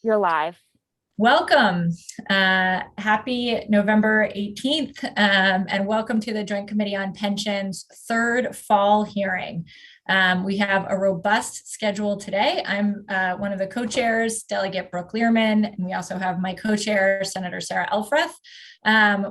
You're live. Welcome. Happy November 18th, and welcome to the Joint Committee on Pensions third fall hearing. We have a robust schedule today. I'm one of the co-chairs, Delegate Brooke Learman, and we also have my co-chair, Senator Sarah Elfreth.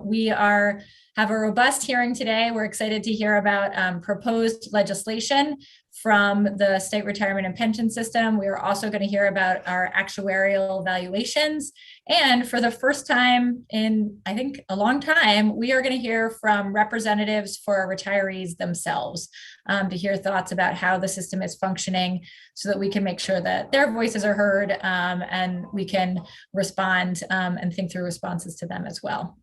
We have a robust hearing today. We're excited to hear about proposed legislation from the state retirement and pension system. We are also going to hear about our actuarial valuations. And for the first time in, I think, a long time, we are going to hear from representatives for our retirees themselves to hear thoughts about how the system is functioning so that we can make sure that their voices are heard and we can respond and think through responses to them as well.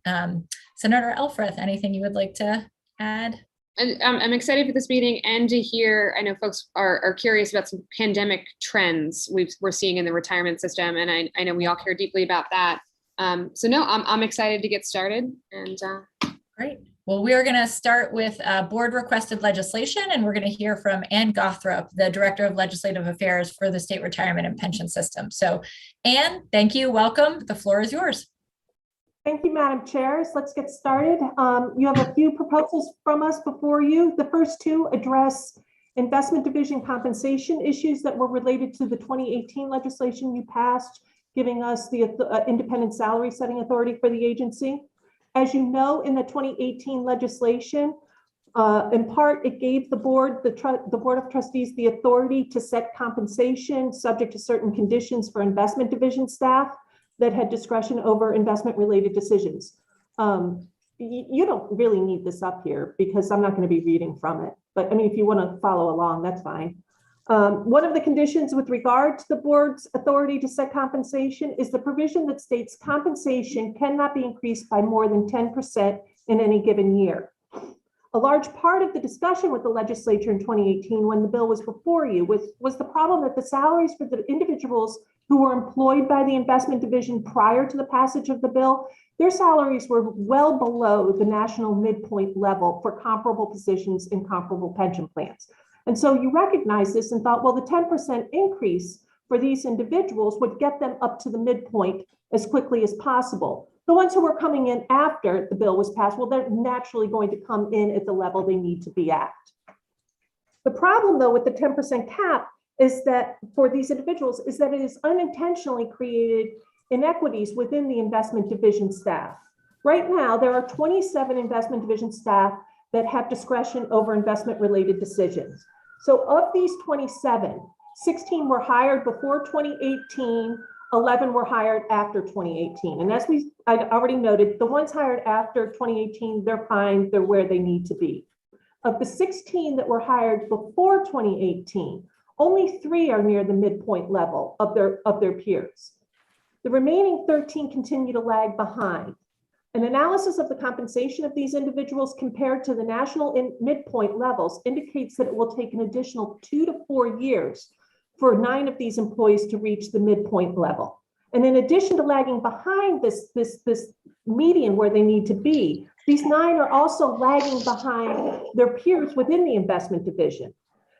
Senator Elfreth, anything you would like to add? And I'm excited for this meeting and to hear, I know folks are curious about some pandemic trends we're seeing in the retirement system. And I know we all care deeply about that. So no, I'm excited to get started. And Great. Well, we are going to start with board requested legislation, and we're going to hear from Ann Gothrop, the Director of Legislative Affairs for the State Retirement and Pension System. So Ann, thank you. Welcome. The floor is yours. Thank you, Madam Chair. Let's get started. You have a few proposals from us before you. The first two address investment division compensation issues that were related to the 2018 legislation you passed, giving us the independent salary setting authority for the agency. As you know, in the 2018 legislation, in part, it gave the Board of Trustees the authority to set compensation subject to certain conditions for investment division staff that had discretion over investment-related decisions. You don't really need this up here because I'm not going to be reading from it. But I mean, if you want to follow along, that's fine. One of the conditions with regard to the board's authority to set compensation is the provision that states compensation cannot be increased by more than 10% in any given year. A large part of the discussion with the legislature in 2018 when the bill was before you was the problem that the salaries for the individuals who were employed by the investment division prior to the passage of the bill, their salaries were well below the national midpoint level for comparable positions in comparable pension plans. And so you recognized this and thought, well, the 10% increase for these individuals would get them up to the midpoint as quickly as possible. The ones who were coming in after the bill was passed, well, they're naturally going to come in at the level they need to be at. The problem, though, with the 10% cap is that for these individuals is that it has unintentionally created inequities within the investment division staff. Right now, there are 27 investment division staff that have discretion over investment related decisions. So of these 27, 16 were hired before 2018, 11 were hired after 2018. And as I already noted, the ones hired after 2018, they're fine, they're where they need to be. Of the 16 that were hired before 2018, only 3 are near the midpoint level of their peers. The remaining 13 continue to lag behind. An analysis of the compensation of these individuals compared to the national midpoint levels indicates that it will take an additional 2 to 4 years for 9 of these employees to reach the midpoint level. And in addition to lagging behind this median where they need to be, these 9 are also lagging behind their peers within the investment division.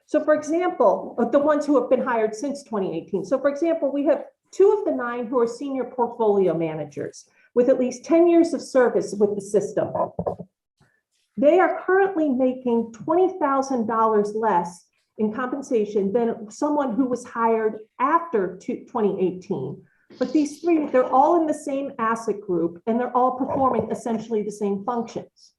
So for example, the ones who have been hired since 2018. So for example, we have 2 of the 9 who are senior portfolio managers with at least 10 years of service with the system. They are currently making $20,000 less in compensation than someone who was hired after 2018. But these 3, they're all in the same asset group and they're all performing essentially the same functions.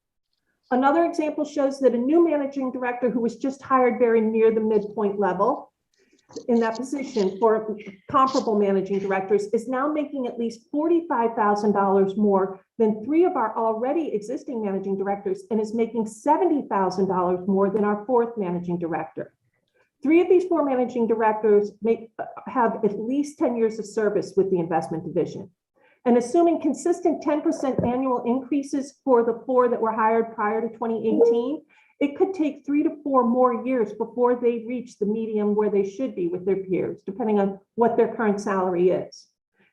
Another example shows that a new managing director who was just hired very near the midpoint level in that position for comparable managing directors is now making at least $45,000 more than 3 of our already existing managing directors and is making $70,000 more than our 4th managing director. 3 of these 4 managing directors have at least 10 years of service with the investment division. And assuming consistent 10% annual increases for the 4 that were hired prior to 2018, it could take 3 to 4 more years before they reach the median where they should be with their peers, depending on what their current salary is.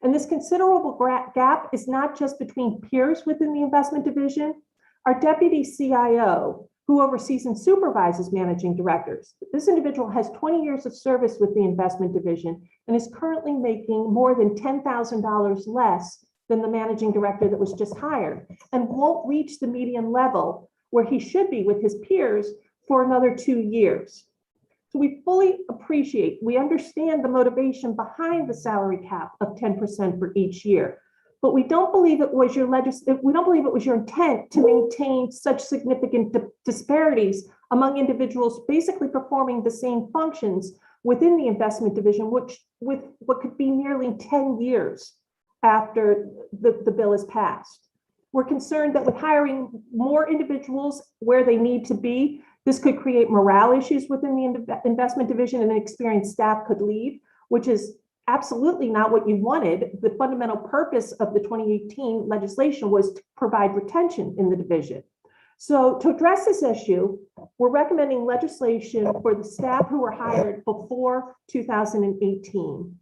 And this considerable gap is not just between peers within the investment division. Our deputy CIO who oversees and supervises managing directors. This individual has 20 years of service with the investment division and is currently making more than $10,000 less than the managing director that was just hired, and won't reach the median level where he should be with his peers for another 2 years. So we fully appreciate, we understand the motivation behind the salary cap of 10% for each year, but we don't believe it was your intent to maintain such significant disparities among individuals basically performing the same functions within the investment division, which with what could be nearly 10 years after the bill is passed. We're concerned that with hiring more individuals where they need to be, this could create morale issues within the investment division, and experienced staff could leave, which is absolutely not what you wanted. The fundamental purpose of the 2018 legislation was to provide retention in the division. So to address this issue, we're recommending legislation for the staff who were hired before 2018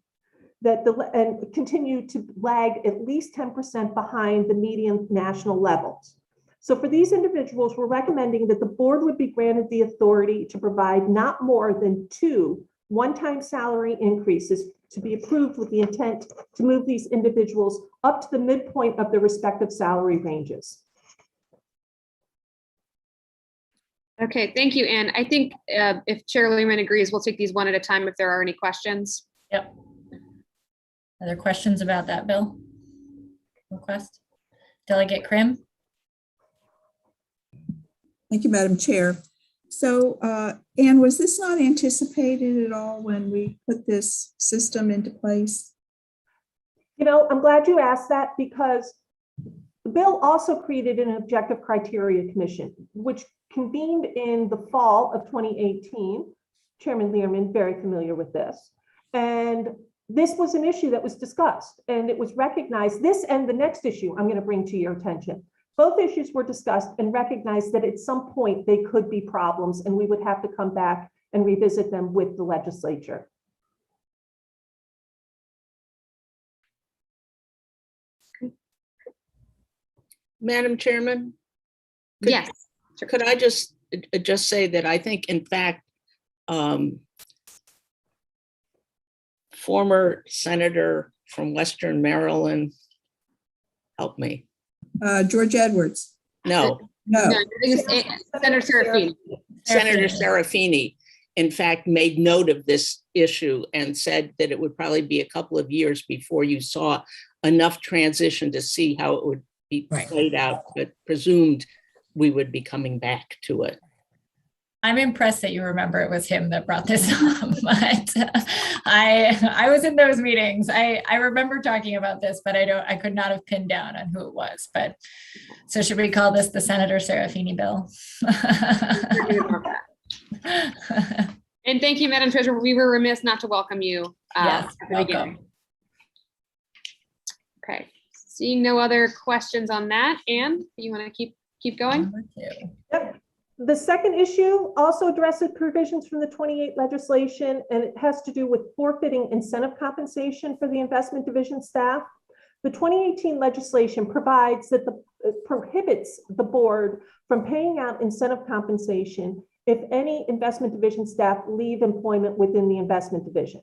and continue to lag at least 10% behind the median national levels. So for these individuals, we're recommending that the board would be granted the authority to provide not more than 2 one-time salary increases to be approved with the intent to move these individuals up to the midpoint of their respective salary ranges. Okay, thank you, Anne. I think if Chair Lehman agrees, we'll take these one at a time if there are any questions. Yep. Other questions about that bill request? Delegate Krim? Thank you, Madam Chair. So, Anne, was this not anticipated at all when we put this system into place? You know, I'm glad you asked that, because the bill also created an objective criteria commission, which convened in the fall of 2018. Chairman Learman, very familiar with this. And this was an issue that was discussed, and it was recognized, this and the next issue I'm going to bring to your attention. Both issues were discussed and recognized that at some point they could be problems, and we would have to come back and revisit them with the legislature. Madam Chairman? Yes. Could I just say that I think, in fact, former Senator from Western Maryland, help me. George Edwards. No, Senator Serafini. Senator Serafini, in fact, made note of this issue and said that it would probably be a couple of years before you saw enough transition to see how it would be played out, but presumed we would be coming back to it. I'm impressed that you remember it was him that brought this up, but I was in those meetings. I remember talking about this, but I could not have pinned down on who it was. But so should we call this the Senator Serafini bill? And thank you, Madam Treasurer. We were remiss not to welcome you Yes, at the beginning. Okay, seeing no other questions on that, Anne, you want to keep going? Number 2. Yep. The second issue also addresses provisions from the 28 legislation, and it has to do with forfeiting incentive compensation for the investment division staff. The 2018 legislation provides that prohibits the board from paying out incentive compensation if any investment division staff leave employment within the investment division.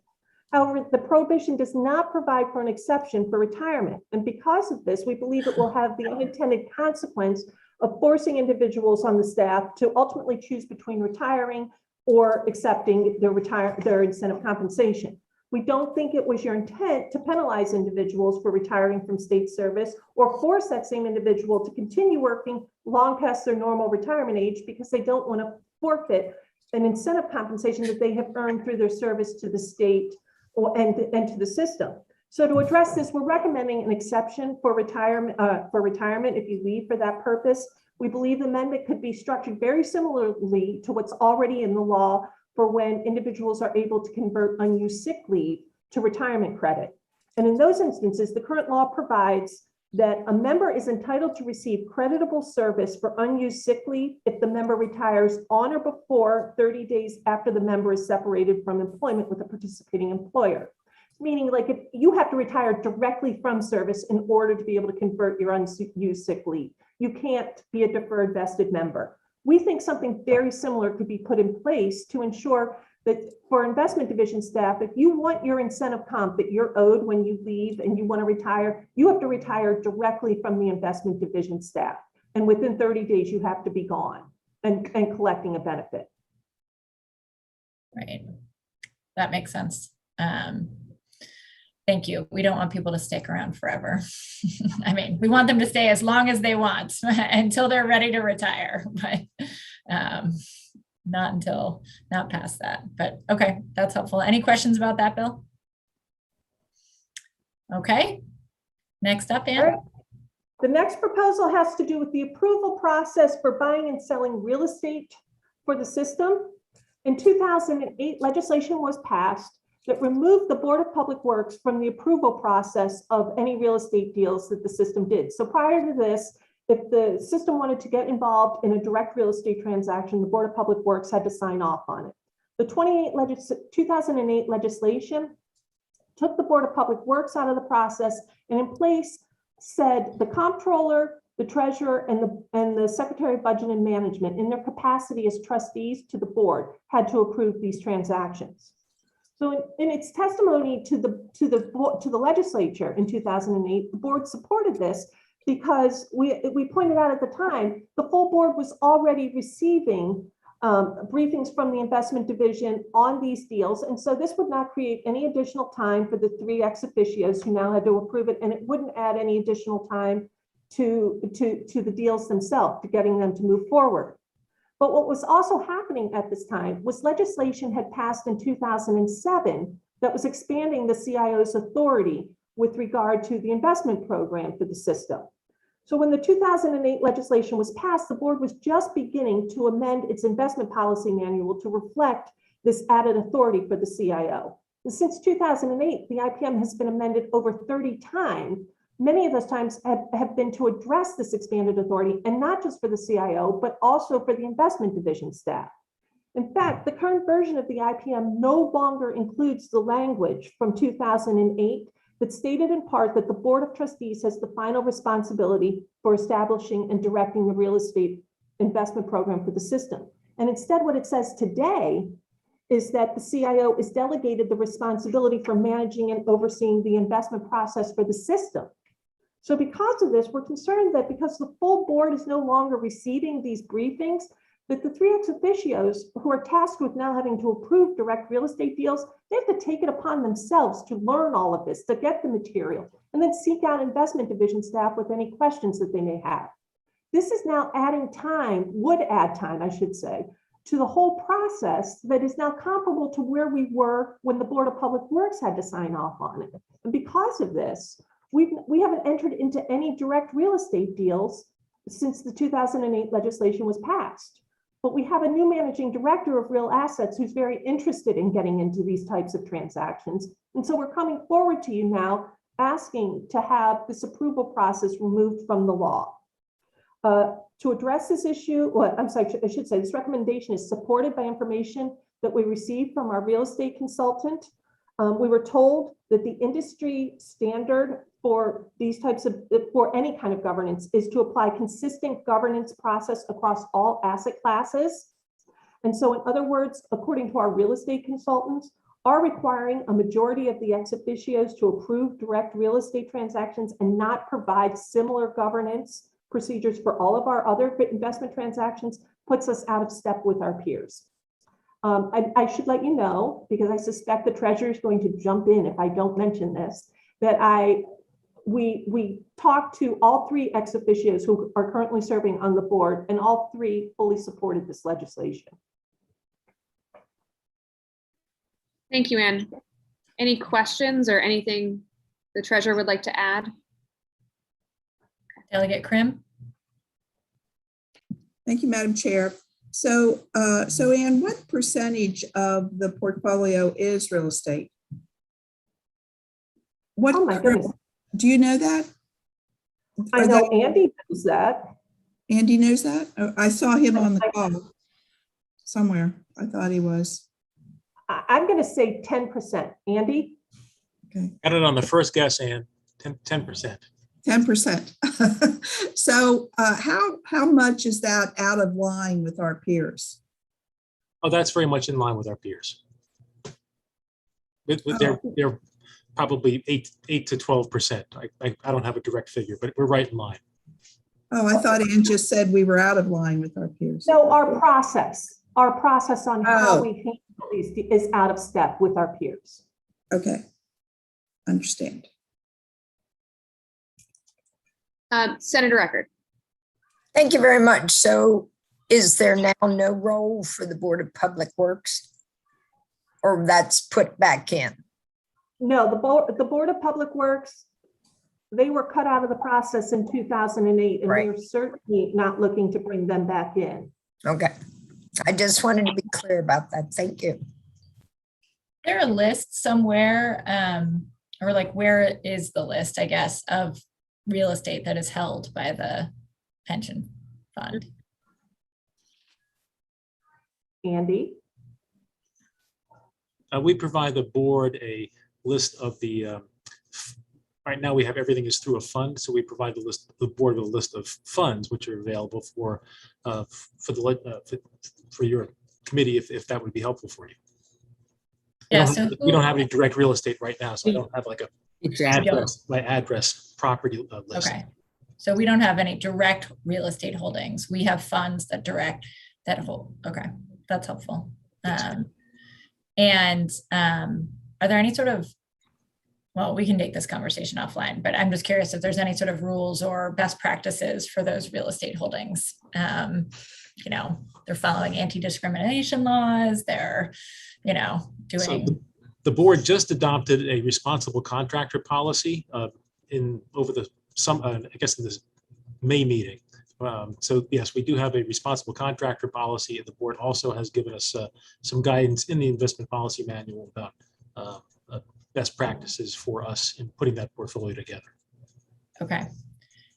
However, the prohibition does not provide for an exception for retirement. And because of this, we believe it will have the unintended consequence of forcing individuals on the staff to ultimately choose between retiring or accepting their incentive compensation. We don't think it was your intent to penalize individuals for retiring from state service or force that same individual to continue working long past their normal retirement age because they don't want to forfeit an incentive compensation that they have earned through their service to the state and to the system. So to address this, we're recommending an exception for retirement if you leave for that purpose. We believe the amendment could be structured very similarly to what's already in the law for when individuals are able to convert unused sick leave to retirement credit. And in those instances, the current law provides that a member is entitled to receive creditable service for unused sick leave if the member retires on or before 30 days after the member is separated from employment with a participating employer. Meaning, like, if you have to retire directly from service in order to be able to convert your unused sick leave, you can't be a deferred vested member. We think something very similar could be put in place to ensure that for investment division staff, if you want your incentive comp that you're owed when you leave and you want to retire, you have to retire directly from the investment division staff. And within 30 days, you have to be gone and collecting a benefit. Right. That makes sense. Thank you. We don't want people to stick around forever. I mean, we want them to stay as long as they want until they're ready to retire, but not past that. But okay, that's helpful. Any questions about that, Bill? Okay. Next up, Ann. Right. The next proposal has to do with the approval process for buying and selling real estate for the system. In 2008, legislation was passed that removed the Board of Public Works from the approval process of any real estate deals that the system did. So prior to this, if the system wanted to get involved in a direct real estate transaction, the Board of Public Works had to sign off on it. The 2008 legislation took the Board of Public Works out of the process and in place said the comptroller, the treasurer, and the Secretary of Budget and Management in their capacity as trustees to the board had to approve these transactions. So in its testimony to the legislature in 2008, the board supported this because we pointed out at the time, the full board was already receiving briefings from the investment division on these deals. And so this would not create any additional time for the 3 ex officios who now had to approve it. And it wouldn't add any additional time to the deals themselves, to getting them to move forward. But what was also happening at this time was legislation had passed in 2007 that was expanding the CIO's authority with regard to the investment program for the system. So when the 2008 legislation was passed, the board was just beginning to amend its investment policy manual to reflect this added authority for the CIO. And since 2008, the IPM has been amended over 30 times. Many of those times have been to address this expanded authority, and not just for the CIO, but also for the investment division staff. In fact, the current version of the IPM no longer includes the language from 2008 that stated in part that the Board of Trustees has the final responsibility for establishing and directing the real estate investment program for the system. And instead, what it says today is that the CIO is delegated the responsibility for managing and overseeing the investment process for the system. So because of this, we're concerned that because the full board is no longer receiving these briefings, that the 3 ex officios who are tasked with now having to approve direct real estate deals, they have to take it upon themselves to learn all of this, to get the material, and then seek out investment division staff with any questions that they may have. This is now adding time, would add time, I should say, to the whole process that is now comparable to where we were when the Board of Public Works had to sign off on it. And because of this, we haven't entered into any direct real estate deals since the 2008 legislation was passed. But we have a new managing director of real assets who's very interested in getting into these types of transactions. And so we're coming forward to you now asking to have this approval process removed from the law. To address this issue, I should say this recommendation is supported by information that we received from our real estate consultant. We were told that the industry standard for these types of, for any kind of governance is to apply consistent governance process across all asset classes. And so in other words, according to our real estate consultants, are requiring a majority of the ex officios to approve direct real estate transactions and not provide similar governance procedures for all of our other investment transactions puts us out of step with our peers. I should let you know, because I suspect the treasurer is going to jump in if I don't mention this, that we talked to all 3 ex officios who are currently serving on the board, and all 3 fully supported this legislation. Thank you, Ann. Any questions or anything the treasurer would like to add? Delegate Krim? Thank you, Madam Chair. So Ann, what percentage of the portfolio is real estate? What, Oh my goodness. Do you know that? I know Andy knows that. Andy knows that? Oh, I saw him on the call somewhere. I thought he was. I'm going to say 10%. Andy? Okay. Got it on the first guess, Ann. 10%. 10%. So how much is that out of line with our peers? Oh, that's very much in line with our peers. They're probably 8 to 12%. I don't have a direct figure, but we're right in line. Oh, I thought Ann just said we were out of line with our peers. No, our process on how Oh. we handle these is out of step with our peers. Okay, understand. Senator Eckert. Thank you very much. So is there now no role for the Board of Public Works? Or that's put back in? No, the Board of Public Works, they were cut out of the process in 2008, and Right. we're certainly not looking to bring them back in. Okay. I just wanted to be clear about that. Thank you. Is there a list somewhere, or like where is the list, I guess, of real estate that is held by the pension fund? Andy? We provide the board a list of the, right now we have everything is through a fund. So we provide the board with a list of funds which are available for your committee if that would be helpful for you. Yeah, so We don't have any direct real estate right now, so I don't have like a Exactly. address property list. Okay, so we don't have any direct real estate holdings. We have funds that direct that hold. Okay, that's helpful. Are there any sort of, well, we can take this conversation offline, but I'm just curious if there's any sort of rules or best practices for those real estate holdings. You know, they're following anti-discrimination laws. They're, you know, doing. So the board just adopted a responsible contractor policy I guess in this May meeting. So yes, we do have a responsible contractor policy, and the board also has given us some guidance in the investment policy manual about best practices for us in putting that portfolio together. Okay.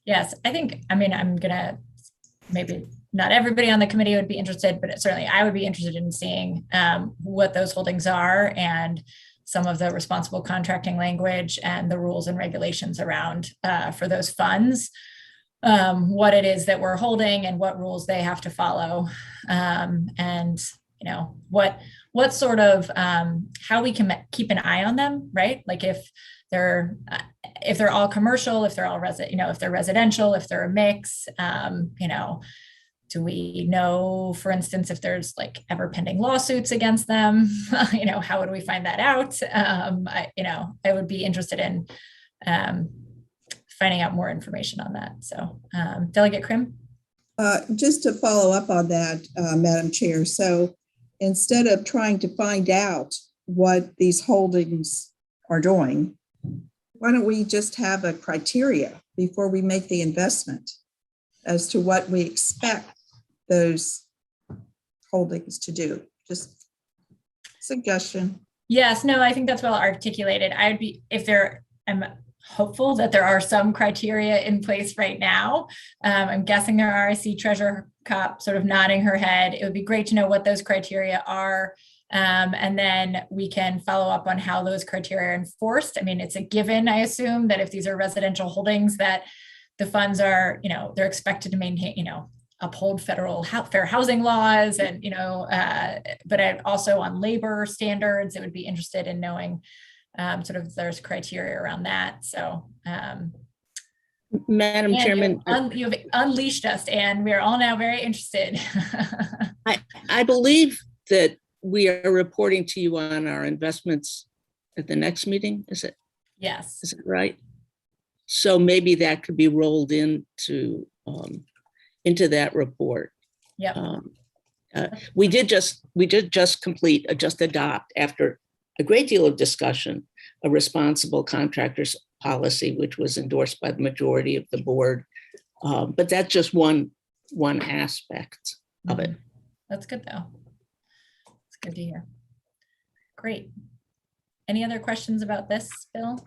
Yes, I think, I mean, I'm gonna, maybe not everybody on the committee would be interested, but certainly I would be interested in seeing what those holdings are and some of the responsible contracting language and the rules and regulations around for those funds, what it is that we're holding and what rules they have to follow. And, you know, what sort of, how we can keep an eye on them, right? Like if they're all commercial, if they're all if they're residential, if they're a mix, you know, do we know, for instance, if there's like ever pending lawsuits against them? You know, how would we find that out? I would be interested in finding out more information on that. So, Delegate Krim? Just to follow up on that, Madam Chair. So instead of trying to find out what these holdings are doing, why don't we just have a criteria before we make the investment as to what we expect those holdings to do? Just suggestion. Yes, no, I think that's well articulated. I would be, I'm hopeful that there are some criteria in place right now. I'm guessing there are. I see Treasurer Kopp sort of nodding her head. It would be great to know what those criteria are. And then we can follow up on how those criteria are enforced. I mean, it's a given, I assume, that if these are residential holdings, that the funds are, you know, they're expected to maintain, you know, uphold federal fair housing laws and, you know, but also on labor standards, it would be interested in knowing sort of there's criteria around that. So, Madam Chairman, you've unleashed us, and we are all now very interested. I believe that we are reporting to you on our investments at the next meeting. Is it? Yes. Is it right? So maybe that could be rolled into that report. Yep. We did just adopt, after a great deal of discussion, a responsible contractors policy, which was endorsed by the majority of the board. But that's just one aspect of it. That's good though. It's good to hear. Great. Any other questions about this, Bill?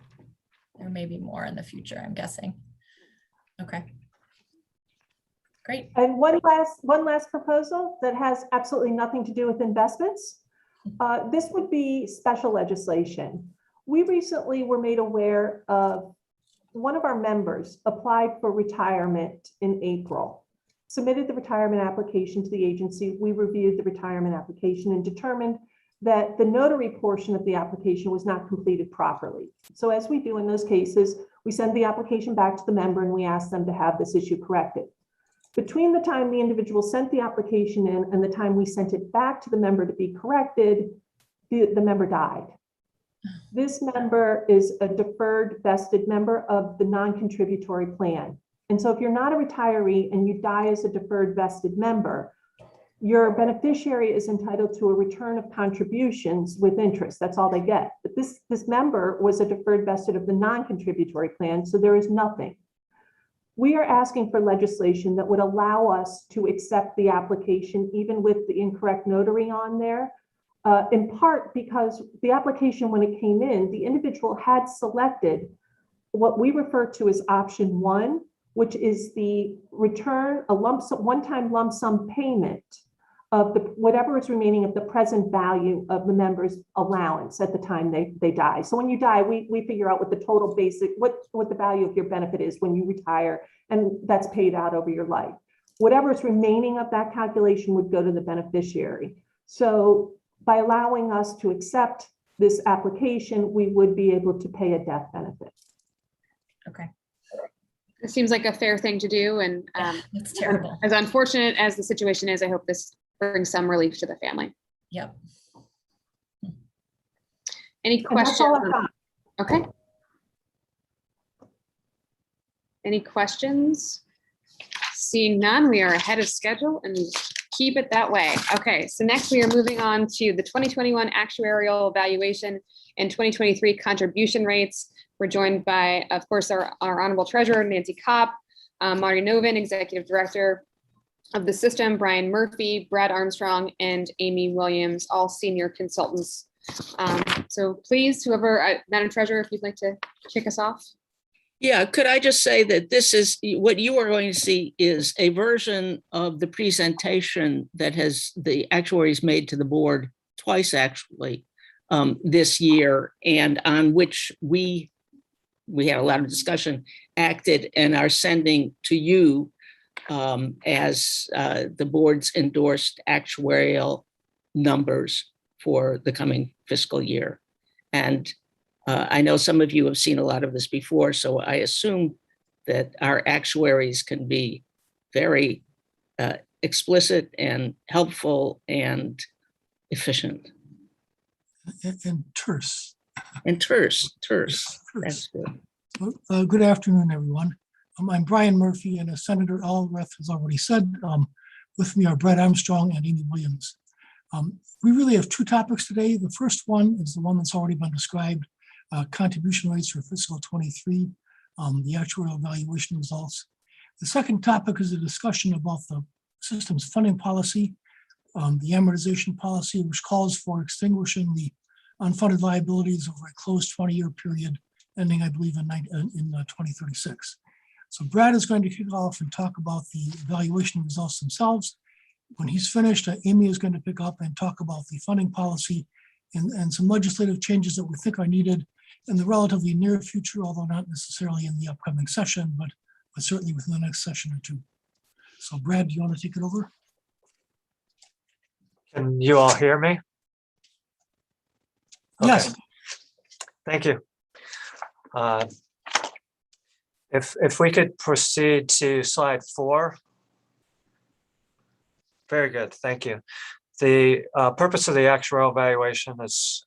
There may be more in the future, I'm guessing. Okay. Great. And one last proposal that has absolutely nothing to do with investments. This would be special legislation. We recently were made aware of one of our members applied for retirement in April, submitted the retirement application to the agency. We reviewed the retirement application and determined that the notary portion of the application was not completed properly. So as we do in those cases, we send the application back to the member and we ask them to have this issue corrected. Between the time the individual sent the application in and the time we sent it back to the member to be corrected, the member died. This member is a deferred vested member of the non-contributory plan. And so if you're not a retiree and you die as a deferred vested member, your beneficiary is entitled to a return of contributions with interest. That's all they get. But this member was a deferred vested of the non-contributory plan, so there is nothing. We are asking for legislation that would allow us to accept the application even with the incorrect notary on there, in part because the application, when it came in, the individual had selected what we refer to as option 1, which is the return, a lump sum, one-time lump sum payment of the whatever is remaining of the present value of the member's allowance at the time they die. So when you die, we figure out what the total basic, what the value of your benefit is when you retire, and that's paid out over your life. Whatever is remaining of that calculation would go to the beneficiary. So by allowing us to accept this application, we would be able to pay a death benefit. Okay. It seems like a fair thing to do. And It's terrible. as unfortunate as the situation is, I hope this brings some relief to the family. Yep. Any And that's all I've questions? got. Okay. Any questions? Seeing none, we are ahead of schedule and keep it that way. Okay, so next we are moving on to the 2021 actuarial evaluation and 2023 contribution rates. We're joined by, of course, our Honorable Treasurer, Nancy Kopp, Marty Novin, Executive Director of the system, Brian Murphy, Brad Armstrong, and Amy Williams, all senior consultants. So please, whoever, Madam Treasurer, if you'd like to kick us off. Yeah, could I just say that this is what you are going to see is a version of the presentation that has the actuaries made to the board twice actually this year, and on which we had a lot of discussion, acted, and are sending to you as the board's endorsed actuarial numbers for the coming fiscal year. And I know some of you have seen a lot of this before, so I assume that our actuaries can be very explicit and helpful and efficient. And terse. And terse. Terse. That's good. Good afternoon, everyone. I'm Brian Murphy, and as Senator Allworth has already said, with me are Brett Armstrong and Amy Williams. We really have two topics today. The first one is the one that's already been described, contribution rates for fiscal 23, the actuarial evaluation results. The second topic is a discussion about the system's funding policy, the amortization policy, which calls for extinguishing the unfunded liabilities over a closed 20-year period, ending, I believe, in 2036. So Brad is going to kick off and talk about the evaluation results themselves. When he's finished, Amy is going to pick up and talk about the funding policy and some legislative changes that we think are needed in the relatively near future, although not necessarily in the upcoming session, but certainly within the next session or two. So Brad, do you want to take it over? Can you all hear me? Yes. Thank you. If we could proceed to slide 4. Very good, thank you. The purpose of the actuarial evaluation is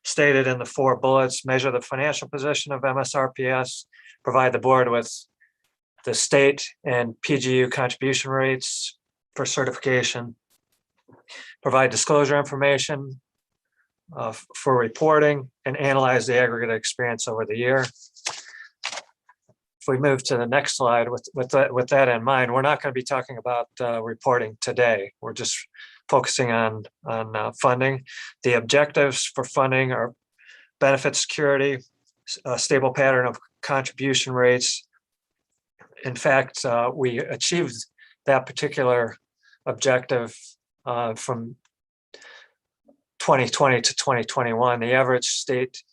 stated in the 4 bullets: measure the financial position of MSRPS, provide the board with the state and PGU contribution rates for certification, provide disclosure information for reporting, and analyze the aggregate experience over the year. If we move to the next slide with that in mind, we're not going to be talking about reporting today. We're just focusing on funding. The objectives for funding are benefit security, a stable pattern of contribution rates. In fact, we achieved that particular objective from 2020 to 2021. The average state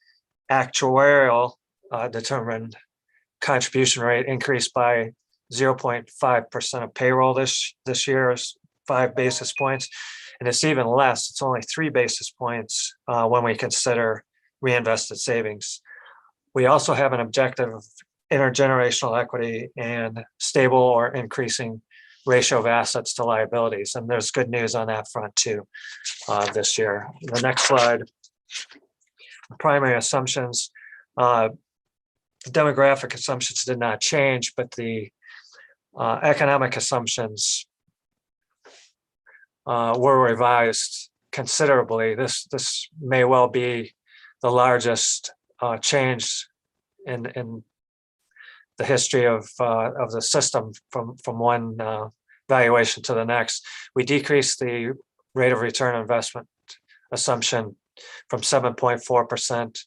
actuarial determined contribution rate increased by 0.5% of payroll this year, is 5 basis points. And it's even less, it's only 3 basis points when we consider reinvested savings. We also have an objective of intergenerational equity and stable or increasing ratio of assets to liabilities. And there's good news on that front too this year. The next slide, primary assumptions. Demographic assumptions did not change, but the economic assumptions were revised considerably. This may well be the largest change in the history of the system from one valuation to the next. We decreased the rate of return on investment assumption from 7.4%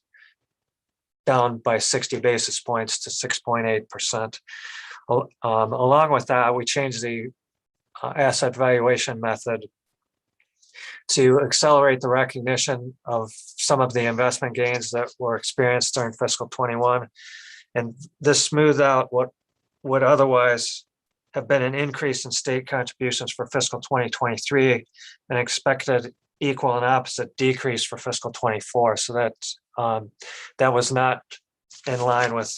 down by 60 basis points to 6.8%. Along with that, we changed the asset valuation method to accelerate the recognition of some of the investment gains that were experienced during fiscal 21. And this smoothed out what would otherwise have been an increase in state contributions for fiscal 2023 and expected equal and opposite decrease for fiscal 24. So that was not in line with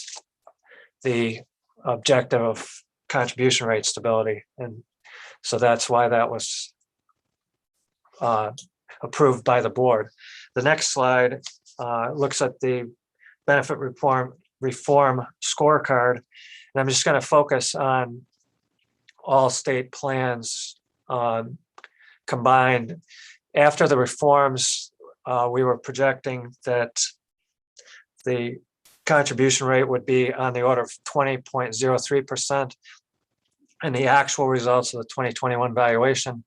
the objective of contribution rate stability. And so that's why that was approved by the board. The next slide looks at the benefit reform scorecard. And I'm just going to focus on all state plans combined. After the reforms, we were projecting that the contribution rate would be on the order of 20.03%. And the actual results of the 2021 valuation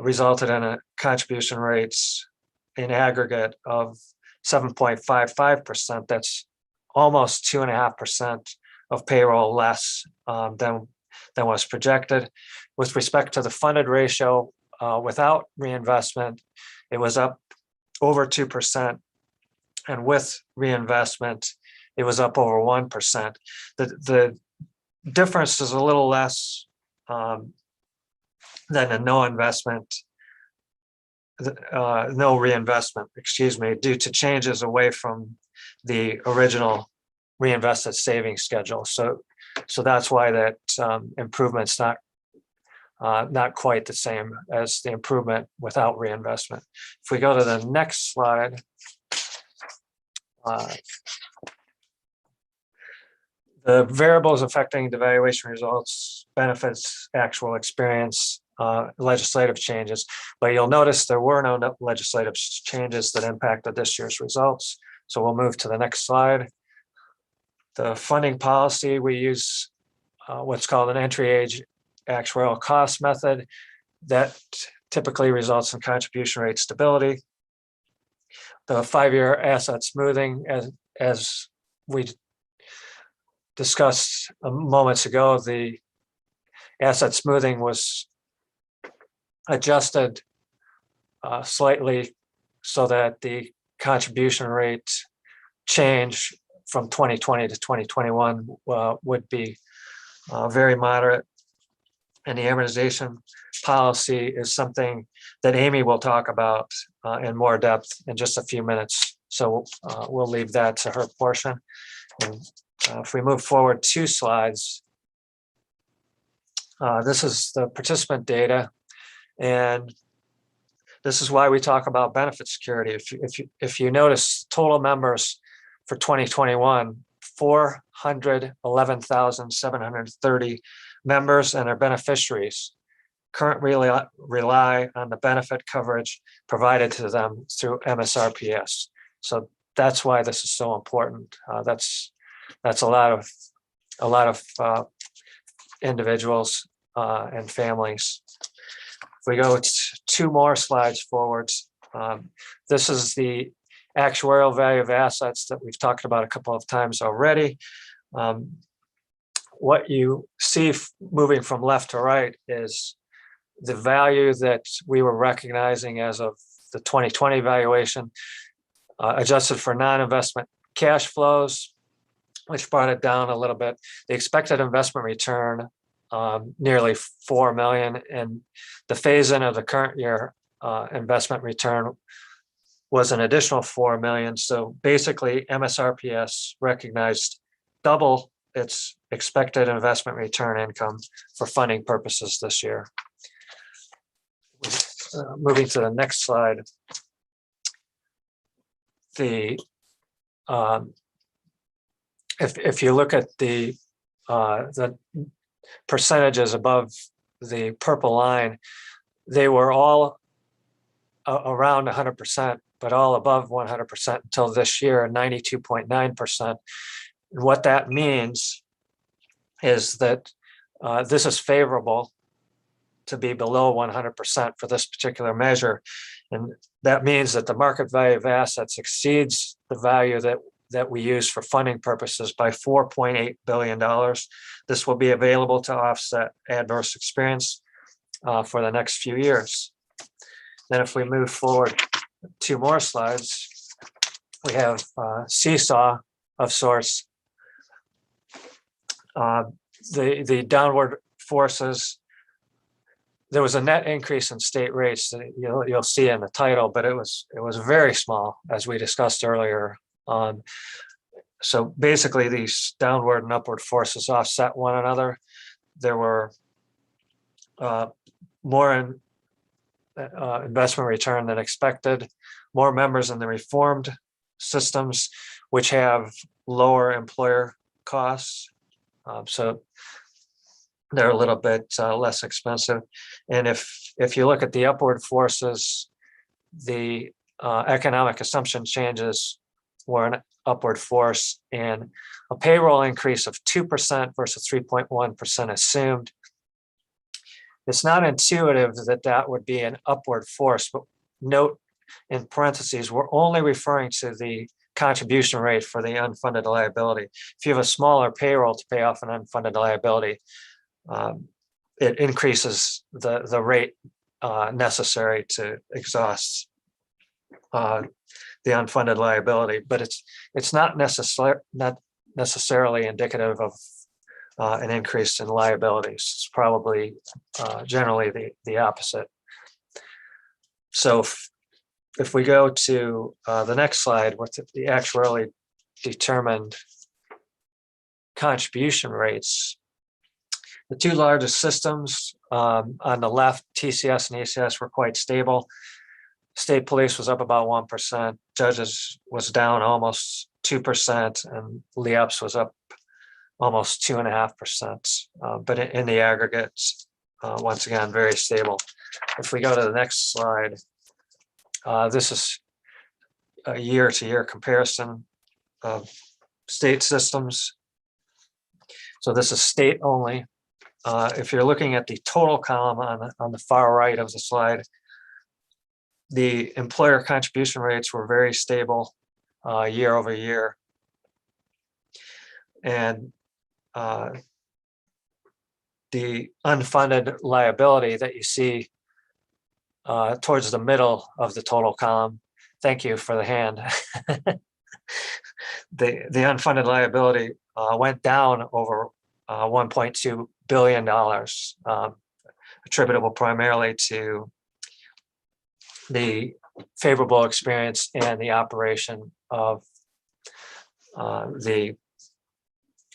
resulted in a contribution rates in aggregate of 7.55%. That's almost 2.5% of payroll less than was projected. With respect to the funded ratio, without reinvestment, it was up over 2%. And with reinvestment, it was up over 1%. The difference is a little less than a no reinvestment, excuse me, due to changes away from the original reinvested savings schedule. So that's why that improvement's not quite the same as the improvement without reinvestment. If we go to the next slide, the variables affecting the valuation results, benefits, actual experience, legislative changes, but you'll notice there were no legislative changes that impacted this year's results. So we'll move to the next slide. The funding policy, we use what's called an entry age actuarial cost method that typically results in contribution rate stability. The 5-year asset smoothing, as we discussed moments ago, the asset smoothing was adjusted slightly so that the contribution rate change from 2020 to 2021 would be very moderate. And the amortization policy is something that Amy will talk about in more depth in just a few minutes. So we'll leave that to her portion. And if we move forward 2 slides, this is the participant data. And this is why we talk about benefit security. If you notice, total members for 2021, 411,730 members and their beneficiaries currently rely on the benefit coverage provided to them through MSRPS. So that's why this is so important. That's a lot of individuals and families. If we go 2 more slides forwards, this is the actuarial value of assets that we've talked about a couple of times already. What you see moving from left to right is the value that we were recognizing as of the 2020 valuation, adjusted for non-investment cash flows, which brought it down a little bit. The expected investment return, nearly 4 million, and the phase-in of the current year investment return was an additional 4 million. So basically, MSRPS recognized double its expected investment return income for funding purposes this year. Moving to the next slide. The if you look at the percentages above the purple line, they were all around 100%, but all above 100% until this year, 92.9%. And what that means is that this is favorable to be below 100% for this particular measure. And that means that the market value of assets exceeds the value that we use for funding purposes by $4.8 billion. This will be available to offset adverse experience for the next few years. Then if we move forward 2 more slides, we have seesaw of sorts. The downward forces, there was a net increase in state rates that you'll see in the title, but it was very small, as we discussed earlier. So basically, these downward and upward forces offset one another. There were more in investment return than expected, more members in the reformed systems, which have lower employer costs. So they're a little bit less expensive. And if you look at the upward forces, the economic assumption changes were an upward force, and a payroll increase of 2% versus 3.1% assumed. It's not intuitive that that would be an upward force, but note in parentheses, we're only referring to the contribution rate for the unfunded liability. If you have a smaller payroll to pay off an unfunded liability, it increases the rate necessary to exhaust the unfunded liability, but it's not necessarily indicative of an increase in liabilities. It's probably generally the opposite. So if we go to the next slide with the actuarially determined contribution rates, the 2 largest systems on the left, TCS and ACS, were quite stable. State police was up about 1%, judges was down almost 2%, and LEOPS was up almost 2.5%. But in the aggregate, once again, very stable. If we go to the next slide, this is a year-to-year comparison of state systems. So this is state only. If you're looking at the total column on the far right of the slide, the employer contribution rates were very stable year over year. And the unfunded liability that you see towards the middle of the total column, thank you for the hand. The unfunded liability went down over $1.2 billion, attributable primarily to the favorable experience and the operation of the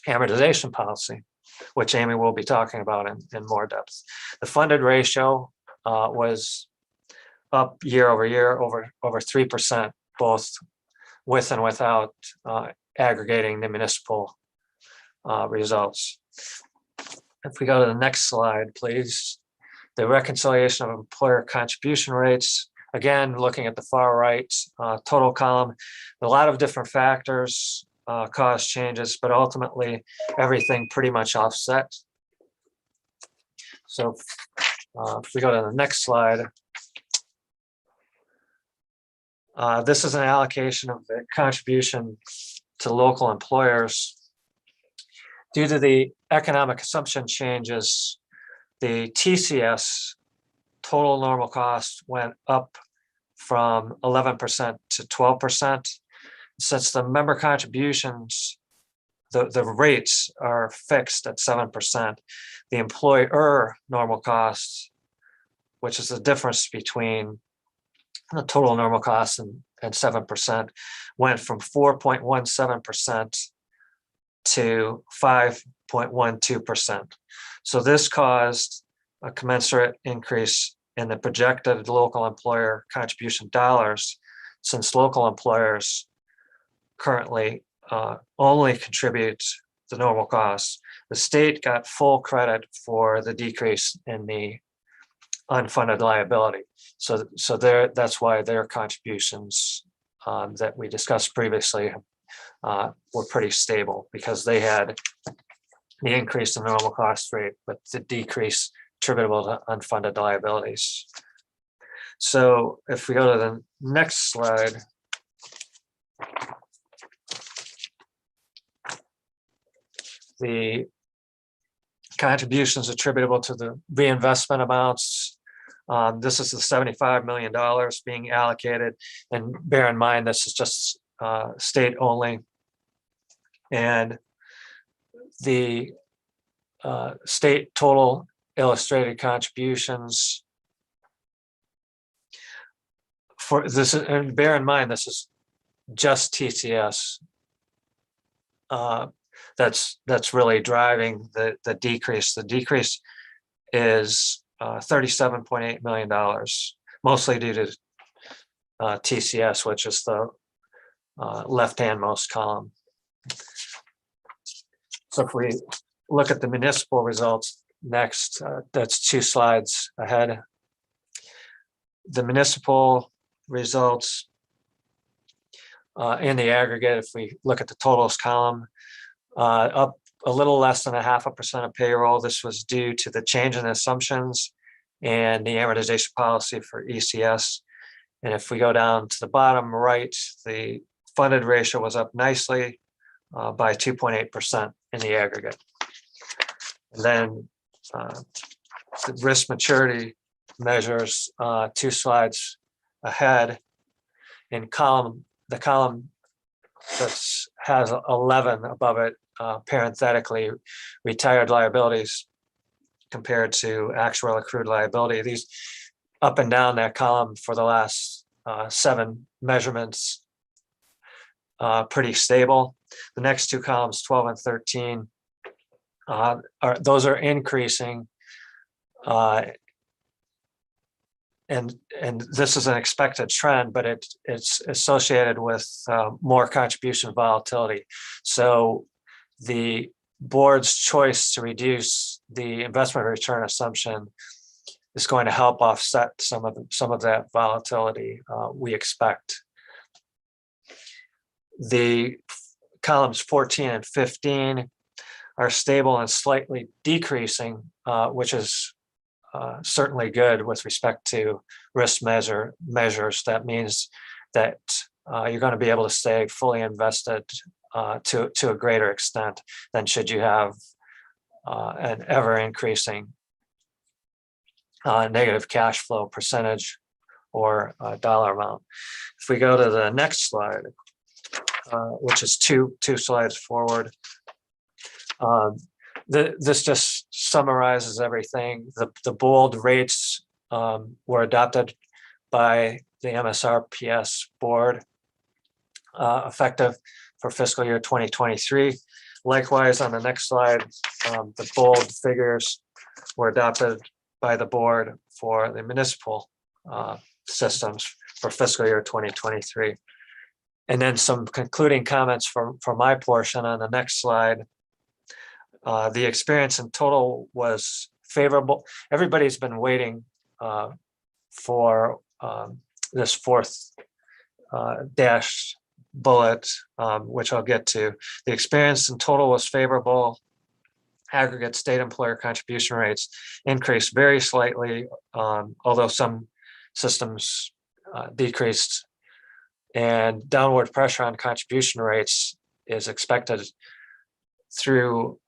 amortization policy, which Amy will be talking about in more depth. The funded ratio was up year over year over 3%, both with and without aggregating the municipal results. If we go to the next slide, please. The reconciliation of employer contribution rates. Again, looking at the far right total column, a lot of different factors cause changes, but ultimately everything pretty much offset. So if we go to the next slide, this is an allocation of the contribution to local employers. Due to the economic assumption changes, the TCS, total normal cost, went up from 11% to 12%. Since the member contributions the rates are fixed at 7%. The employer normal costs, which is the difference between the total normal costs and 7%, went from 4.17% to 5.12%. So this caused a commensurate increase in the projected local employer contribution dollars, since local employers currently only contribute the normal costs. The state got full credit for the decrease in the unfunded liability. So that's why their contributions that we discussed previously were pretty stable, because they had the increase in the normal cost rate, but the decrease attributable to unfunded liabilities. So if we go to the next slide, the contributions attributable to the reinvestment amounts. This is the $75 million being allocated, and bear in mind, this is just state only. And the state total illustrated contributions for this, and bear in mind, this is just TCS. That's really driving the decrease. The decrease is $37.8 million, mostly due to TCS, which is the left-handmost column. So if we look at the municipal results next, that's 2 slides ahead. The municipal results in the aggregate, if we look at the totals column, up a little less than 0.5% of payroll. This was due to the change in assumptions and the amortization policy for ECS. And if we go down to the bottom right, the funded ratio was up nicely by 2.8% in the aggregate. And then the risk maturity measures, 2 slides ahead, in the column that has 11 above it, parenthetically, retired liabilities compared to actual accrued liability. These up and down that column for the last 7 measurements, pretty stable. The next 2 columns, 12 and 13, those are increasing. And this is an expected trend, but it's associated with more contribution volatility. So the board's choice to reduce the investment return assumption is going to help offset some of that volatility we expect. The columns 14 and 15 are stable and slightly decreasing, which is certainly good with respect to risk measures. That means that you're going to be able to stay fully invested to a greater extent than should you have an ever increasing negative cash flow percentage or dollar amount. If we go to the next slide, which is two slides forward, this just summarizes everything. The bold rates were adopted by the MSRPS board, effective for fiscal year 2023. Likewise, on the next slide, the bold figures were adopted by the board for the municipal systems for fiscal year 2023. And then some concluding comments for my portion on the next slide. The experience in total was favorable. Everybody's been waiting for this 4th dash bullet, which I'll get to. The experience in total was favorable. Aggregate state employer contribution rates increased very slightly, although some systems decreased, and downward pressure on contribution rates is expected through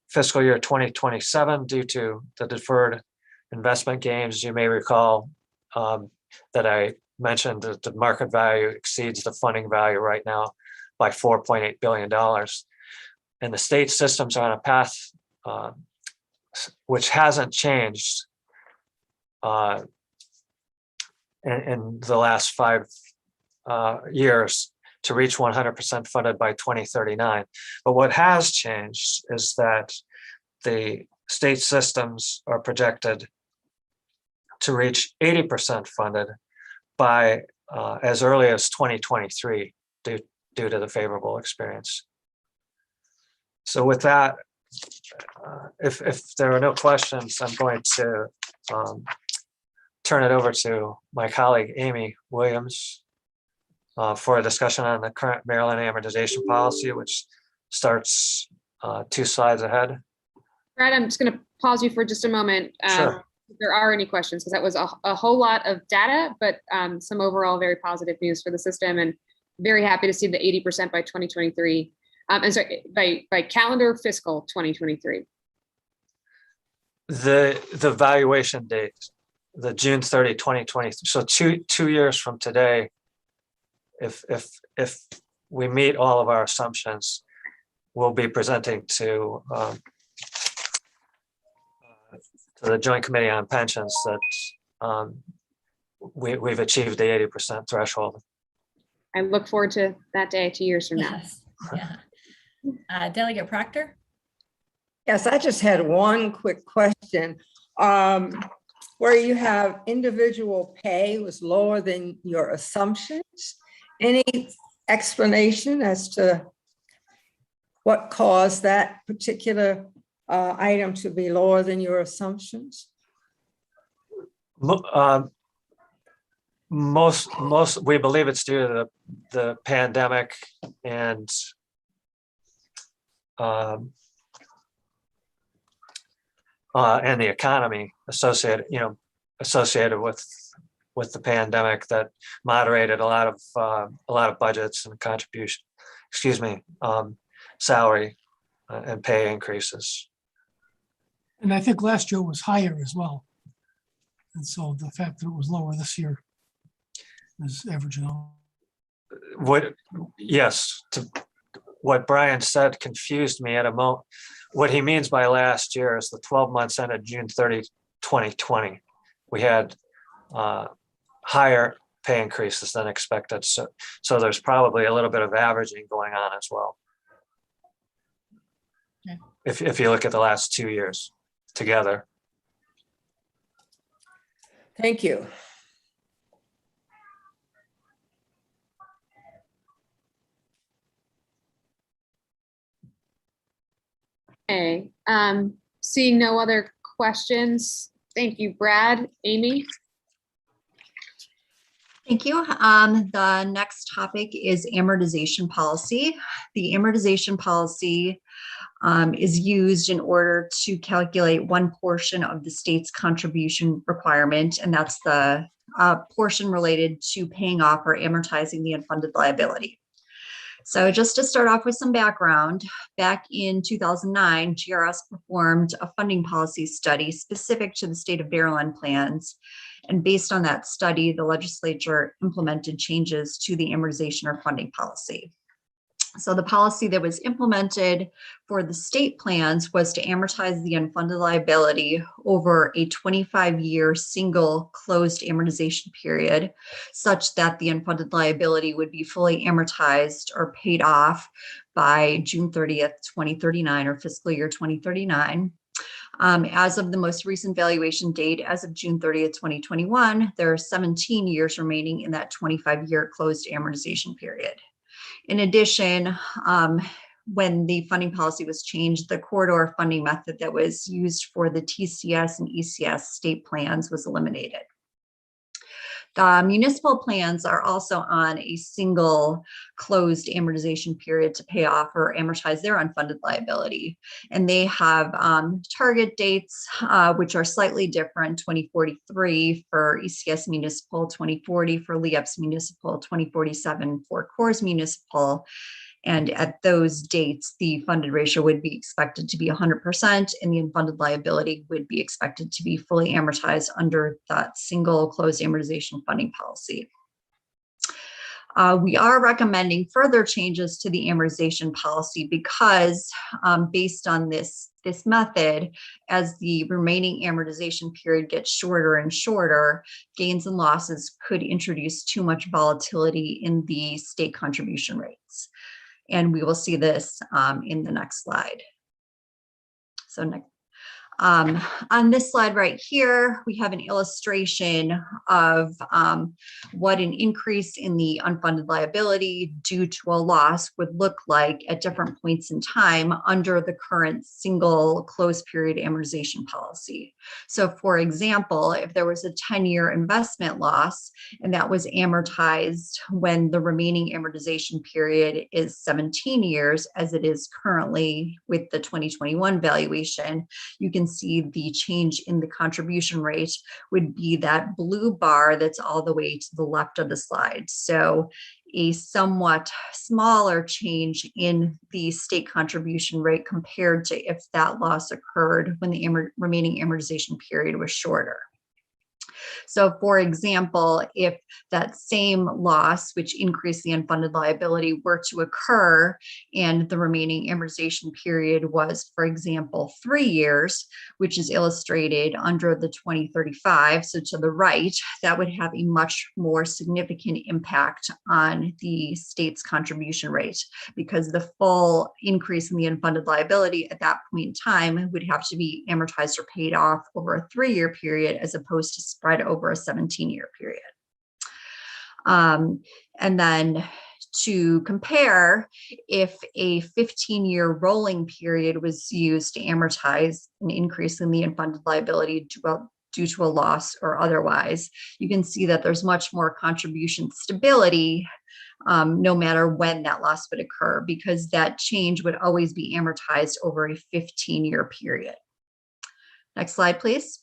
fiscal year 2027 due to the deferred investment gains. You may recall that I mentioned that the market value exceeds the funding value right now by $4.8 billion. and the state systems are on a path which hasn't changed in the last 5 years to reach 100% funded by 2039. But what has changed is that the state systems are projected to reach 80% funded by as early as 2023 due to the favorable experience. So with that, if there are no questions, I'm going to turn it over to my colleague, Amy Williams, for a discussion on the current Maryland amortization policy, which starts 2 slides ahead. Brad, I'm just going to pause you for just a moment. Sure. If there are any questions, because that was a whole lot of data, but some overall very positive news for the system, and very happy to see the 80% by 2023. And so by calendar fiscal 2023. The valuation date, the June 30, 2023. So two years from today, if we meet all of our assumptions, we'll be presenting to the Joint Committee on Pensions that we've achieved the 80% threshold. I look forward to that day 2 years from now. Yes. Yeah. Delegate Proctor? Yes, I just had one quick question. Where you have individual pay was lower than your assumptions. Any explanation as to what caused that particular item to be lower than your assumptions? Most we believe it's due to the pandemic and the economy associated with the pandemic that moderated a lot of budgets and contribution, salary and pay increases. And I think last year was higher as well. And so the fact that it was lower this year is averaging out. What Brian said confused me at a moment. What he means by last year is the 12 months ended June 30, 2020. We had higher pay increases than expected. So there's probably a little bit of averaging going on as well. Okay. If you look at the last 2 years together. Thank you. Okay, seeing no other questions. Thank you, Brad. Amy? Thank you. The next topic is amortization policy. The amortization policy is used in order to calculate one portion of the state's contribution requirement, and that's the portion related to paying off or amortizing the unfunded liability. So just to start off with some background, back in 2009, GRS performed a funding policy study specific to the state of Maryland plans. And based on that study, the legislature implemented changes to the amortization or funding policy. So the policy that was implemented for the state plans was to amortize the unfunded liability over a 25-year single closed amortization period, such that the unfunded liability would be fully amortized or paid off by June 30th, 2039 or fiscal year 2039. As of the most recent valuation date, as of June 30th, 2021, there are 17 years remaining in that 25-year closed amortization period. In addition, when the funding policy was changed, the corridor funding method that was used for the TCS and ECS state plans was eliminated. The municipal plans are also on a single closed amortization period to pay off or amortize their unfunded liability. And they have target dates, which are slightly different, 2043 for ECS municipal, 2040 for LEAPS municipal, 2047 for CORS municipal. And at those dates, the funded ratio would be expected to be 100%, and the unfunded liability would be expected to be fully amortized under that single closed amortization funding policy. We are recommending further changes to the amortization policy because based on this method, as the remaining amortization period gets shorter and shorter, gains and losses could introduce too much volatility in the state contribution rates. And we will see this in the next slide. So next. On this slide right here, we have an illustration of what an increase in the unfunded liability due to a loss would look like at different points in time under the current single closed period amortization policy. So for example, if there was a 10-year investment loss and that was amortized when the remaining amortization period is 17 years, as it is currently with the 2021 valuation, you can see the change in the contribution rate would be that blue bar that's all the way to the left of the slide. So a somewhat smaller change in the state contribution rate compared to if that loss occurred when the remaining amortization period was shorter. So for example, if that same loss, which increased the unfunded liability, were to occur and the remaining amortization period was, for example, 3 years, which is illustrated under the 2035, so to the right, that would have a much more significant impact on the state's contribution rate, because the full increase in the unfunded liability at that point in time would have to be amortized or paid off over a 3-year period as opposed to spread over a 17-year period. And then to compare, if a 15-year rolling period was used to amortize an increase in the unfunded liability due to a loss or otherwise, you can see that there's much more contribution stability no matter when that loss would occur, because that change would always be amortized over a 15-year period. Next slide, please.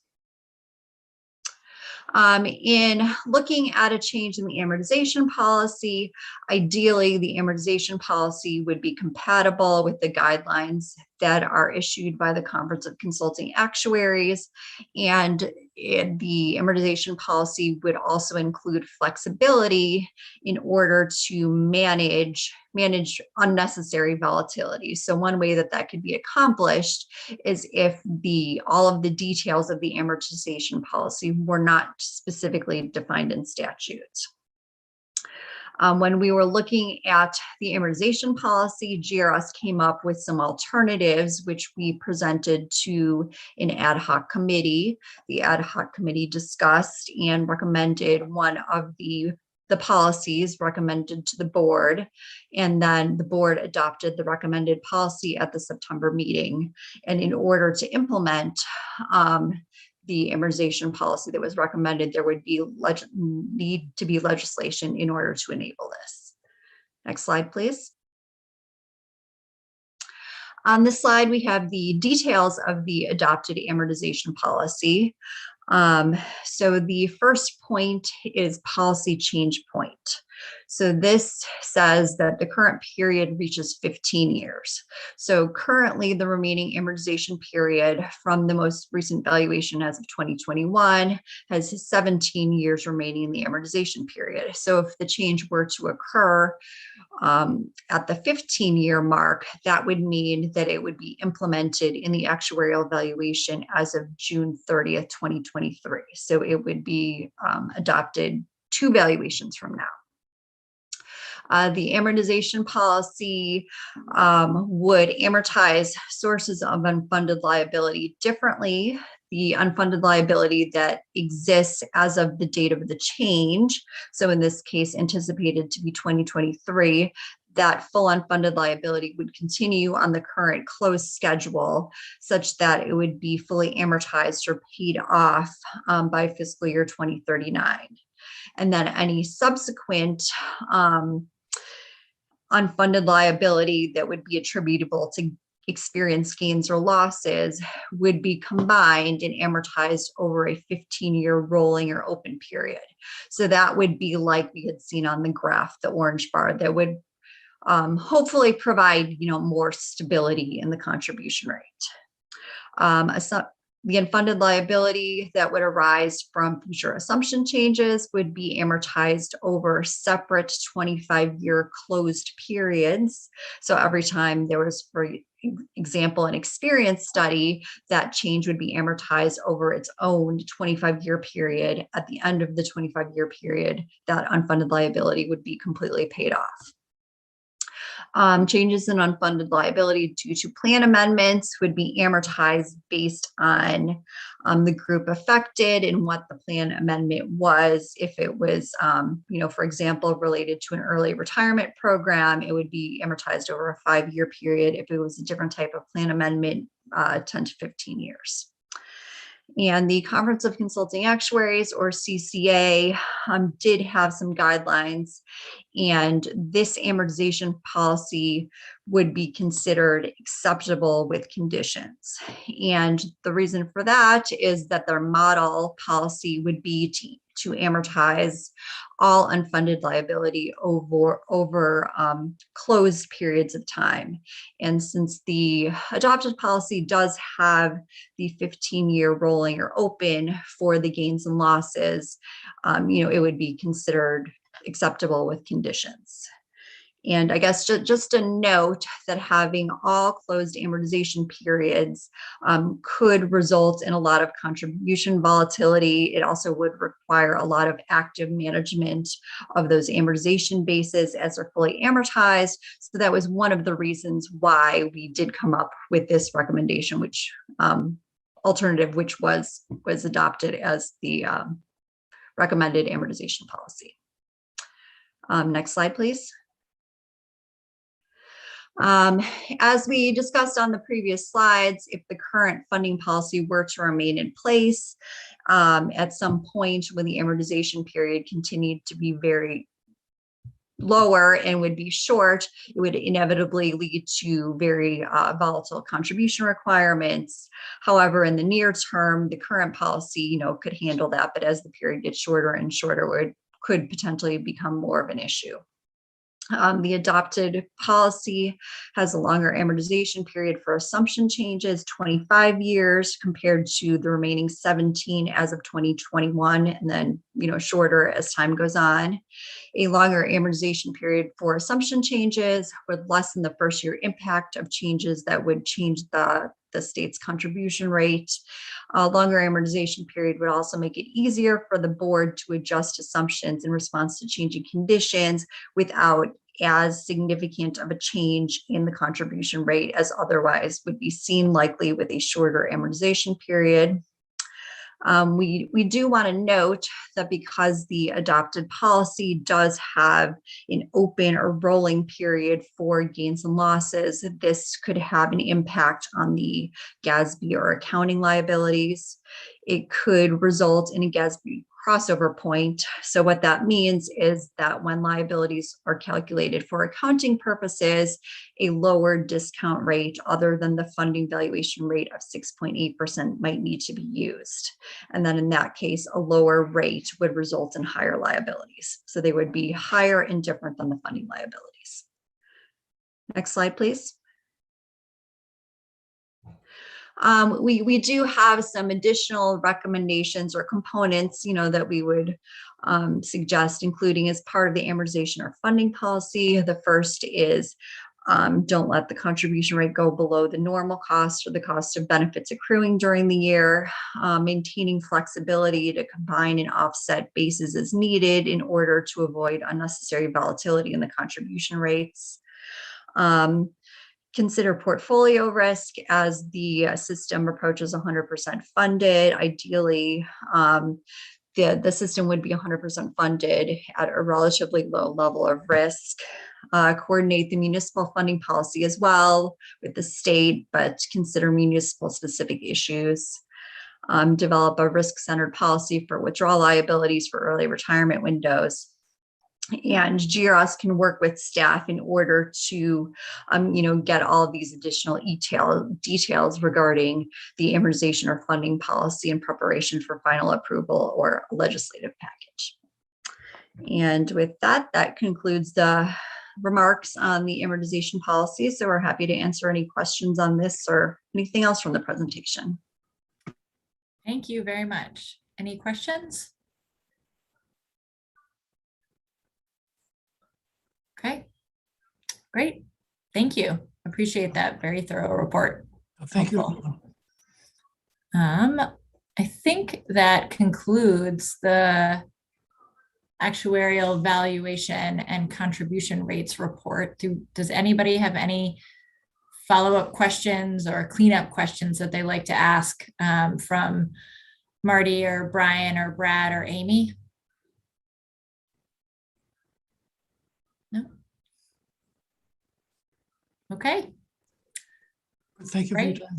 In looking at a change in the amortization policy, ideally the amortization policy would be compatible with the guidelines that are issued by the Conference of Consulting Actuaries, and the amortization policy would also include flexibility in order to manage unnecessary volatility. So one way that could be accomplished is if all of the details of the amortization policy were not specifically defined in statute. When we were looking at the amortization policy, GRS came up with some alternatives, which we presented to an ad hoc committee. The ad hoc committee discussed and recommended one of the policies recommended to the board, and then the board adopted the recommended policy at the September meeting. And in order to implement the amortization policy that was recommended, there would need to be legislation in order to enable this. Next slide, please. On this slide, we have the details of the adopted amortization policy. So the first point is policy change point. So this says that the current period reaches 15 years. So currently the remaining amortization period from the most recent valuation as of 2021 has 17 years remaining in the amortization period. So if the change were to occur at the 15-year mark, that would mean that it would be implemented in the actuarial valuation as of June 30th, 2023. So it would be adopted 2 valuations from now. The amortization policy would amortize sources of unfunded liability differently. The unfunded liability that exists as of the date of the change, so in this case anticipated to be 2023, that full unfunded liability would continue on the current close schedule such that it would be fully amortized or paid off by fiscal year 2039. And then any subsequent unfunded liability that would be attributable to experienced gains or losses would be combined and amortized over a 15-year rolling or open period. So that would be like we had seen on the graph, the orange bar, that would hopefully provide more stability in the contribution rate. The unfunded liability that would arise from future assumption changes would be amortized over separate 25-year closed periods. So every time there was, for example, an experience study, that change would be amortized over its own 25-year period. At the end of the 25-year period, that unfunded liability would be completely paid off. Changes in unfunded liability due to plan amendments would be amortized based on the group affected and what the plan amendment was. If it was, for example, related to an early retirement program, it would be amortized over a 5-year period. If it was a different type of plan amendment, 10 to 15 years. And the Conference of Consulting Actuaries, or CCA, did have some guidelines, and this amortization policy would be considered acceptable with conditions. And the reason for that is that their model policy would be to amortize all unfunded liability over closed periods of time. And since the adopted policy does have the 15-year rolling or open for the gains and losses, it would be considered acceptable with conditions. And I guess just a note that having all closed amortization periods could result in a lot of contribution volatility. It also would require a lot of active management of those amortization bases as they're fully amortized. So that was one of the reasons why we did come up with this recommendation, which alternative, which was adopted as the recommended amortization policy. Next slide, please. As we discussed on the previous slides, if the current funding policy were to remain in place, at some point when the amortization period continued to be very lower and would be short, it would inevitably lead to very volatile contribution requirements. However, in the near term, the current policy, could handle that, but as the period gets shorter and shorter, could potentially become more of an issue. The adopted policy has a longer amortization period for assumption changes, 25 years compared to the remaining 17 as of 2021, and then, shorter as time goes on. A longer amortization period for assumption changes would lessen the first year impact of changes that would change the state's contribution rate. A longer amortization period would also make it easier for the board to adjust assumptions in response to changing conditions without as significant of a change in the contribution rate as otherwise would be seen likely with a shorter amortization period. We do want to note that because the adopted policy does have an open or rolling period for gains and losses, this could have an impact on the GASB or accounting liabilities. It could result in a GASB crossover point. So what that means is that when liabilities are calculated for accounting purposes, a lower discount rate other than the funding valuation rate of 6.8% might need to be used. And then in that case, a lower rate would result in higher liabilities. So they would be higher and different than the funding liabilities. Next slide, please. We do have some additional recommendations or components, that we would suggest, including as part of the amortization or funding policy. The first is don't let the contribution rate go below the normal cost or the cost of benefits accruing during the year, maintaining flexibility to combine and offset bases as needed in order to avoid unnecessary volatility in the contribution rates. Consider portfolio risk as the system approaches 100% funded. Ideally, the system would be 100% funded at a relatively low level of risk. Coordinate the municipal funding policy as well with the state, but consider municipal specific issues. Develop a risk-centered policy for withdrawal liabilities for early retirement windows. And GRS can work with staff in order to, get all of these additional details regarding the amortization or funding policy in preparation for final approval or a legislative package. And with that, that concludes the remarks on the amortization policy. So we're happy to answer any questions on this or anything else from the presentation. Thank you very much. Any questions? Okay, great. Thank you. Appreciate that very thorough report. Thank you. Helpful. I think that concludes the actuarial valuation and contribution rates report. Does anybody have any follow-up questions or cleanup questions that they like to ask from Marty or Brian or Brad or Amy? No? Okay. Thank you for your Great. time.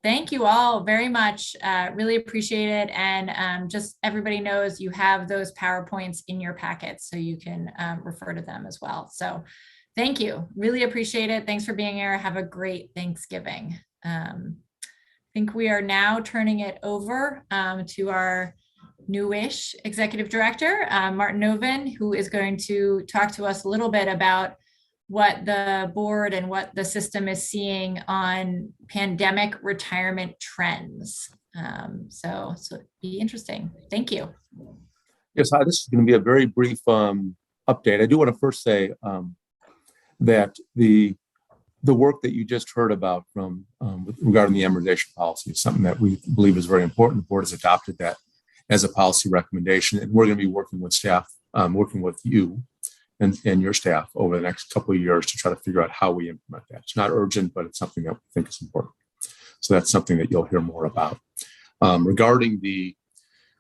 Thank you all very much. Really appreciate it. And just everybody knows you have those PowerPoints in your packets, so you can refer to them as well. So thank you. Really appreciate it. Thanks for being here. Have a great Thanksgiving. I think we are now turning it over to our newish executive director, Martin Noven, who is going to talk to us a little bit about what the board and what the system is seeing on pandemic retirement trends. So be interesting. Thank you. Yes, hi, this is going to be a very brief update. I do want to first say that the work that you just heard about from regarding the amortization policy is something that we believe is very important. The board has adopted that as a policy recommendation, and we're going to be working with staff, working with you and your staff over the next couple of years to try to figure out how we implement that. It's not urgent, but it's something that we think is important. So that's something that you'll hear more about. Regarding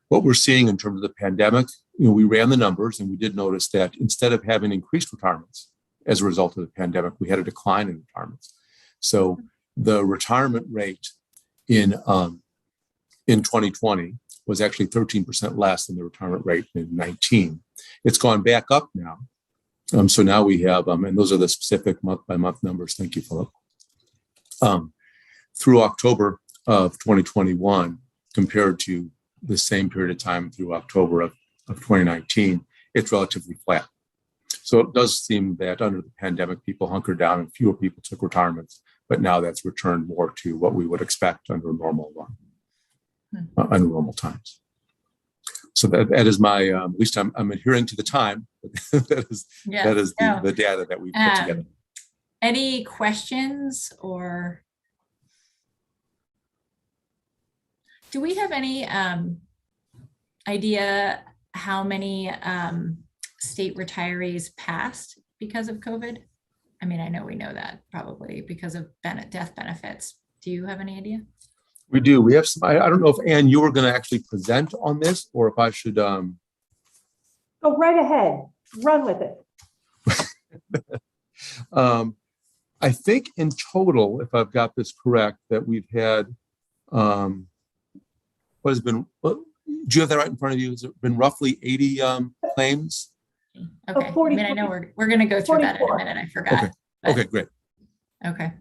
what we're seeing in terms of the pandemic, we ran the numbers and we did notice that instead of having increased retirements as a result of the pandemic, we had a decline in retirements. So the retirement rate in 2020 was actually 13% less than the retirement rate in 2019. It's gone back up now. So now we have, and those are the specific month-by-month numbers. Thank you, Philip. Through October of 2021, compared to the same period of time through October of 2019, it's relatively flat. So it does seem that under the pandemic, people hunkered down and fewer people took retirements, but now that's returned more to what we would expect under a normal under normal times. So that is my, at least I'm adhering to the time. that is the data that we put together. Any questions, or do we have any idea how many state retarees passed because of COVID? I mean, I know we know that probably because of death benefits. Do you have any idea? We do. We have some. I don't know if Anne, you were going to actually present on this, or if I should. Go right ahead. Run with it. I think in total, if I've got this correct, that we've had what has been. Do you have that right in front of you? Has it been roughly 80 claims? Okay. I mean, I know we're going to go through 44. That in a minute. I forgot. Okay, great. Okay.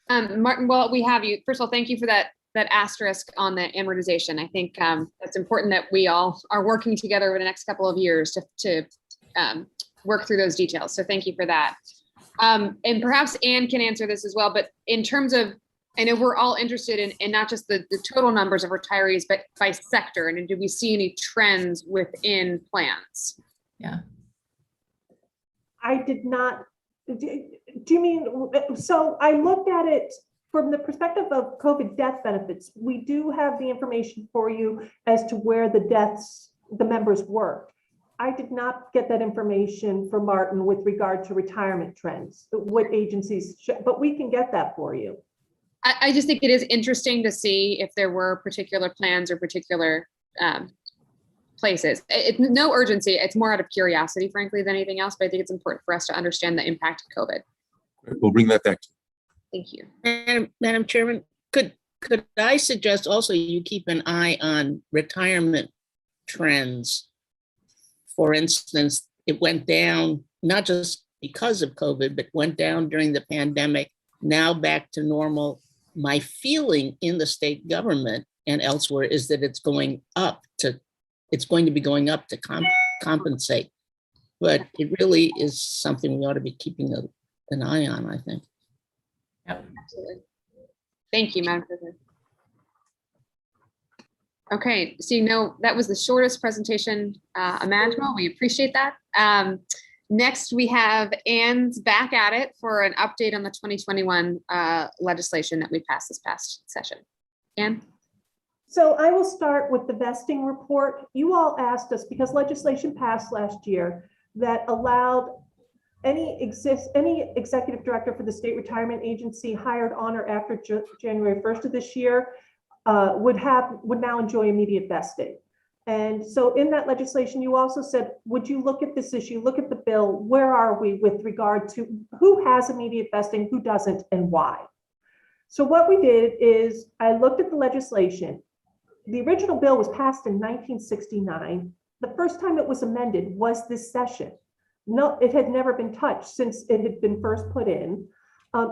Martin, well, we have you. First of all, thank you for that asterisk on the amortization. I think it's important that we all are working together over the next couple of years to work through those details. So thank you for that. And perhaps Anne can answer this as well, but in terms of, I know we're all interested in not just the total numbers of retirees, but by sector. And do we see any trends within plans? Yeah. I did not, do you mean, so I looked at it from the perspective of COVID death benefits. We do have the information for you as to where the members worked. I did not get that information for Martin with regard to retirement trends, what agencies, but we can get that for you. I just think it is interesting to see if there were particular plans or particular places. It's no urgency. It's more out of curiosity, frankly, than anything else, but I think it's important for us to understand the impact of COVID. We'll bring that back to you. Thank you. And Madam Chairman, could I suggest also you keep an eye on retirement trends? For instance, it went down, not just because of COVID, but went down during the pandemic, now back to normal. My feeling in the state government and elsewhere is that it's going to be going up to compensate. But it really is something we ought to be keeping an eye on, I think. Yep. Absolutely. Thank you, Madam President. Okay, so that was the shortest presentation imaginable. We appreciate that. Next, we have Anne's back at it for an update on the 2021 legislation that we passed this past session. Anne? So I will start with the vesting report. You all asked us, because legislation passed last year that allowed any executive director for the state retirement agency hired on or after January 1st of this year would now enjoy immediate vesting. And so in that legislation, you also said, would you look at this issue, look at the bill, where are we with regard to who has immediate vesting, who doesn't, and why? So what we did is I looked at the legislation. The original bill was passed in 1969. The first time it was amended was this session. No, it had never been touched since it had been first put in.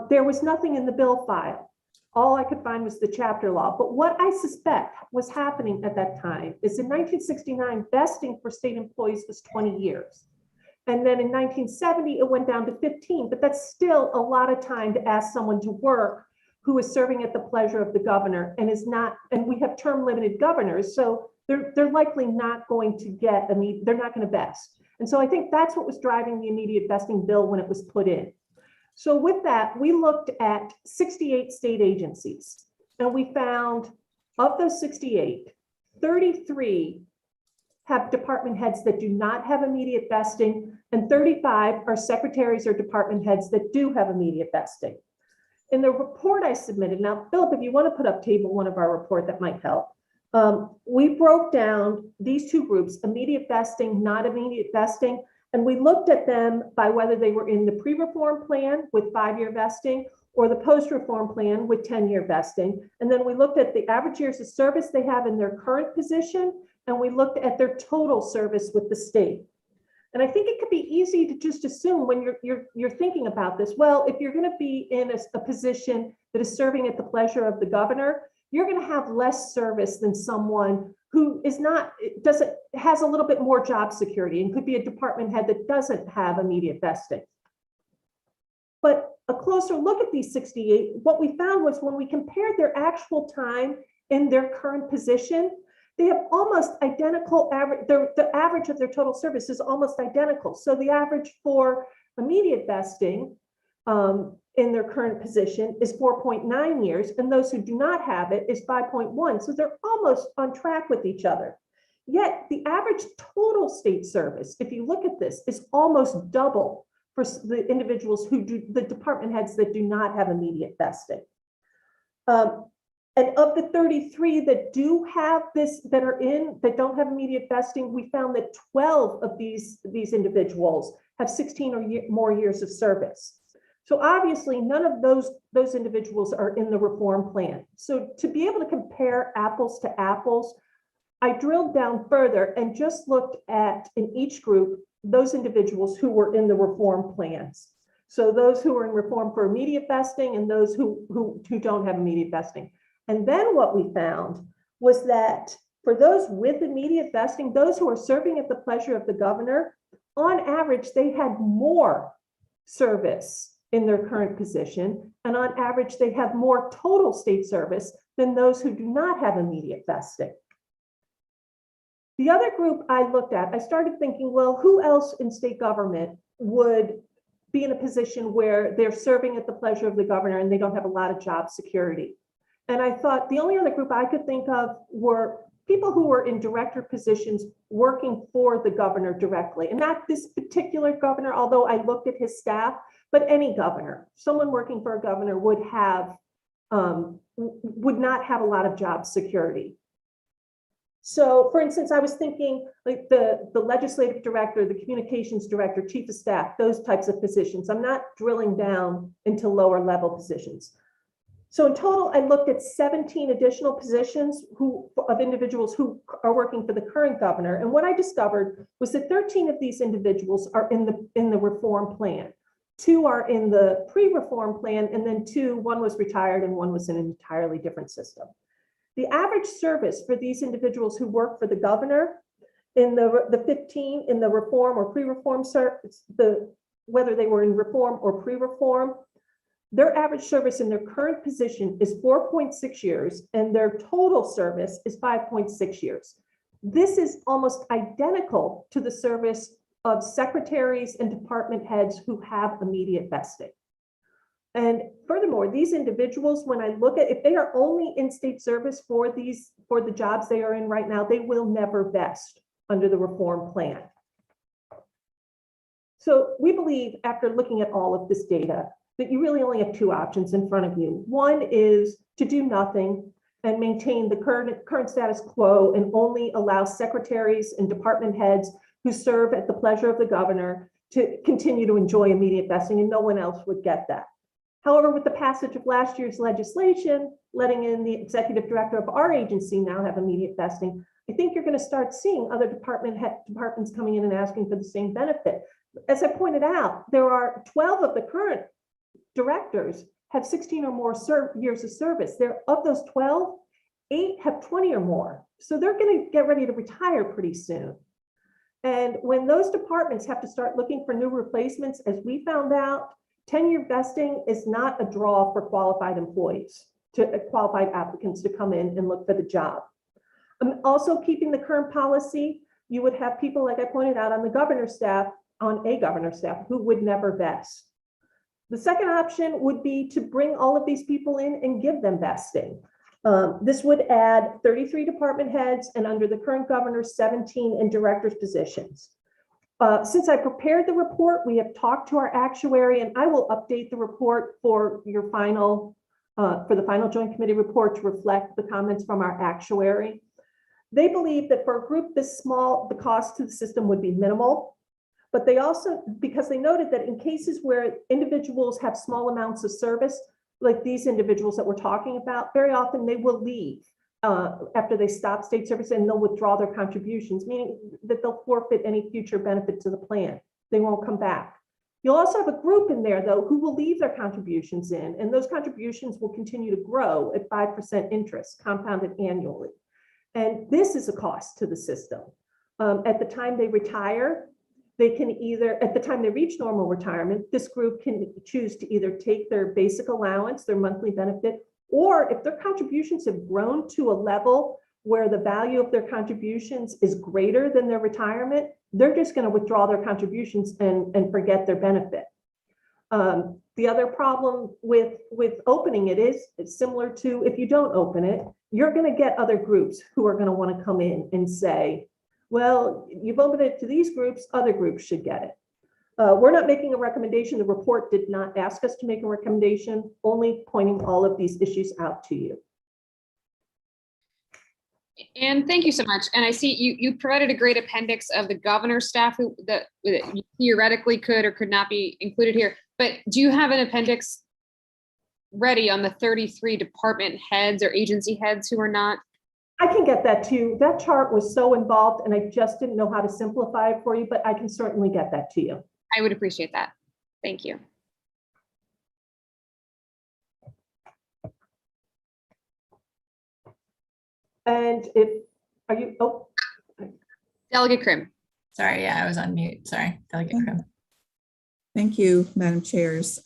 There was nothing in the bill file. All I could find was the chapter law. But what I suspect was happening at that time is in 1969, vesting for state employees was 20 years. And then in 1970, it went down to 15, but that's still a lot of time to ask someone to work who is serving at the pleasure of the governor and is not, and we have term limited governors, so they're likely not going to get, they're not going to vest. And so I think that's what was driving the immediate vesting bill when it was put in. So with that, we looked at 68 state agencies, and we found of those 68, 33 have department heads that do not have immediate vesting, and 35 are secretaries or department heads that do have immediate vesting. In the report I submitted, now, Philip, if you want to put up table 1 of our report, that might help. We broke down these two groups, immediate vesting, not immediate vesting, and we looked at them by whether they were in the pre-reform plan with 5-year vesting or the post-reform plan with 10-year vesting. And then we looked at the average years of service they have in their current position, and we looked at their total service with the state. And I think it could be easy to just assume when you're thinking about this, well, if you're going to be in a position that is serving at the pleasure of the governor, you're going to have less service than someone who is not, has a little bit more job security and could be a department head that doesn't have immediate vesting. But a closer look at these 68, what we found was when we compared their actual time in their current position, they have almost identical average, the average of their total service is almost identical. So the average for immediate vesting in their current position is 4.9 years, and those who do not have it is 5.1. So they're almost on track with each other. Yet the average total state service, if you look at this, is almost double for the individuals who do, the department heads that do not have immediate vesting. And of the 33 that do have this, that don't have immediate vesting, we found that 12 of these individuals have 16 or more years of service. So obviously none of those individuals are in the reform plan. So to be able to compare apples to apples, I drilled down further and just looked at, in each group, those individuals who were in the reform plans. So those who are in reform for immediate vesting and those who don't have immediate vesting. And then what we found was that for those with immediate vesting, those who are serving at the pleasure of the governor, on average, they had more service in their current position. And on average, they have more total state service than those who do not have immediate vesting. The other group I looked at, I started thinking, well, who else in state government would be in a position where they're serving at the pleasure of the governor and they don't have a lot of job security? And I thought the only other group I could think of were people who were in director positions working for the governor directly. And not this particular governor, although I looked at his staff, but any governor. Someone working for a governor would not have a lot of job security. So for instance, I was thinking like the legislative director, the communications director, chief of staff, those types of positions. I'm not drilling down into lower level positions. So in total, I looked at 17 additional positions of individuals who are working for the current governor. And what I discovered was that 13 of these individuals are in the reform plan. 2 are in the pre-reform plan, and then 2, one was retired and one was in an entirely different system. The average service for these individuals who work for the governor in the 15 in the reform or pre-reform service, whether they were in reform or pre-reform, Their average service in their current position is 4.6 years, and their total service is 5.6 years. This is almost identical to the service of secretaries and department heads who have immediate vesting. And furthermore, these individuals, when I look at, if they are only in state service for the jobs they are in right now, they will never vest under the reform plan. So we believe, after looking at all of this data, that you really only have two options in front of you. One is to do nothing and maintain the current status quo and only allow secretaries and department heads who serve at the pleasure of the governor to continue to enjoy immediate vesting, and no one else would get that. However, with the passage of last year's legislation, letting in the executive director of our agency now have immediate vesting, I think you're going to start seeing other departments coming in and asking for the same benefit. As I pointed out, there are 12 of the current directors have 16 or more years of service. Of those 12, 8 have 20 or more. So they're going to get ready to retire pretty soon. And when those departments have to start looking for new replacements, as we found out, 10-year vesting is not a draw for qualified employees, qualified applicants to come in and look for the job. Also, keeping the current policy, you would have people, like I pointed out, on the governor's staff, on a governor's staff, who would never vest. The second option would be to bring all of these people in and give them vesting. This would add 33 department heads, and under the current governor, 17 in directors' positions. Since I prepared the report, we have talked to our actuary, and I will update the report for your final, for the final joint committee report to reflect the comments from our actuary. They believe that for a group this small, the cost to the system would be minimal. But they also, because they noted that in cases where individuals have small amounts of service, like these individuals that we're talking about, very often they will leave after they stop state service, and they'll withdraw their contributions, meaning that they'll forfeit any future benefit to the plan. They won't come back. You'll also have a group in there, though, who will leave their contributions in, and those contributions will continue to grow at 5% interest, compounded annually. And this is a cost to the system. At the time they retire, they can either, at the time they reach normal retirement, this group can choose to either take their basic allowance, their monthly benefit, or if their contributions have grown to a level where the value of their contributions is greater than their retirement, they're just going to withdraw their contributions and forget their benefit. The other problem with opening it is it's similar to if you don't open it, you're going to get other groups who are going to want to come in and say, well, you've opened it to these groups, other groups should get it. We're not making a recommendation. The report did not ask us to make a recommendation, only pointing all of these issues out to you. And thank you so much. And I see you provided a great appendix of the governor's staff that theoretically could or could not be included here. But do you have an appendix ready on the 33 department heads or agency heads who are not? I can get that too. That chart was so involved and I just didn't know how to simplify it for you, but I can certainly get that to you. I would appreciate that. Thank you. And Delegate Krim. Sorry, yeah, I was on mute. Sorry, Delegate Krim. Thank you, Madam Chairs.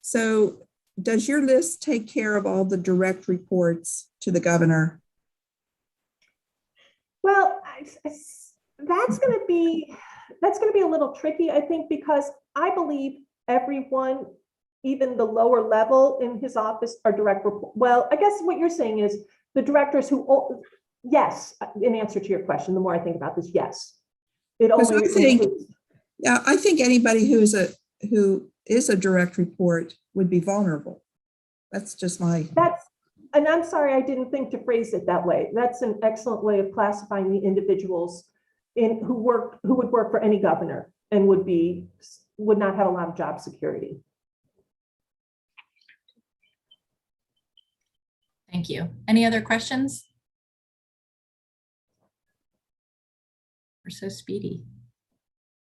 So does your list take care of all the direct reports to the governor? Well, that's going to be a little tricky, I think, because I believe everyone, even the lower level in his office, are direct report. Well, I guess what you're saying is the directors who, yes, in answer to your question, the more I think about this, yes. It only includes. Yeah, I think anybody who is a direct report would be vulnerable. That's just my. And I'm sorry, I didn't think to phrase it that way. That's an excellent way of classifying the individuals who would work for any governor and would not have a lot of job security. Thank you. Any other questions? We're so speedy.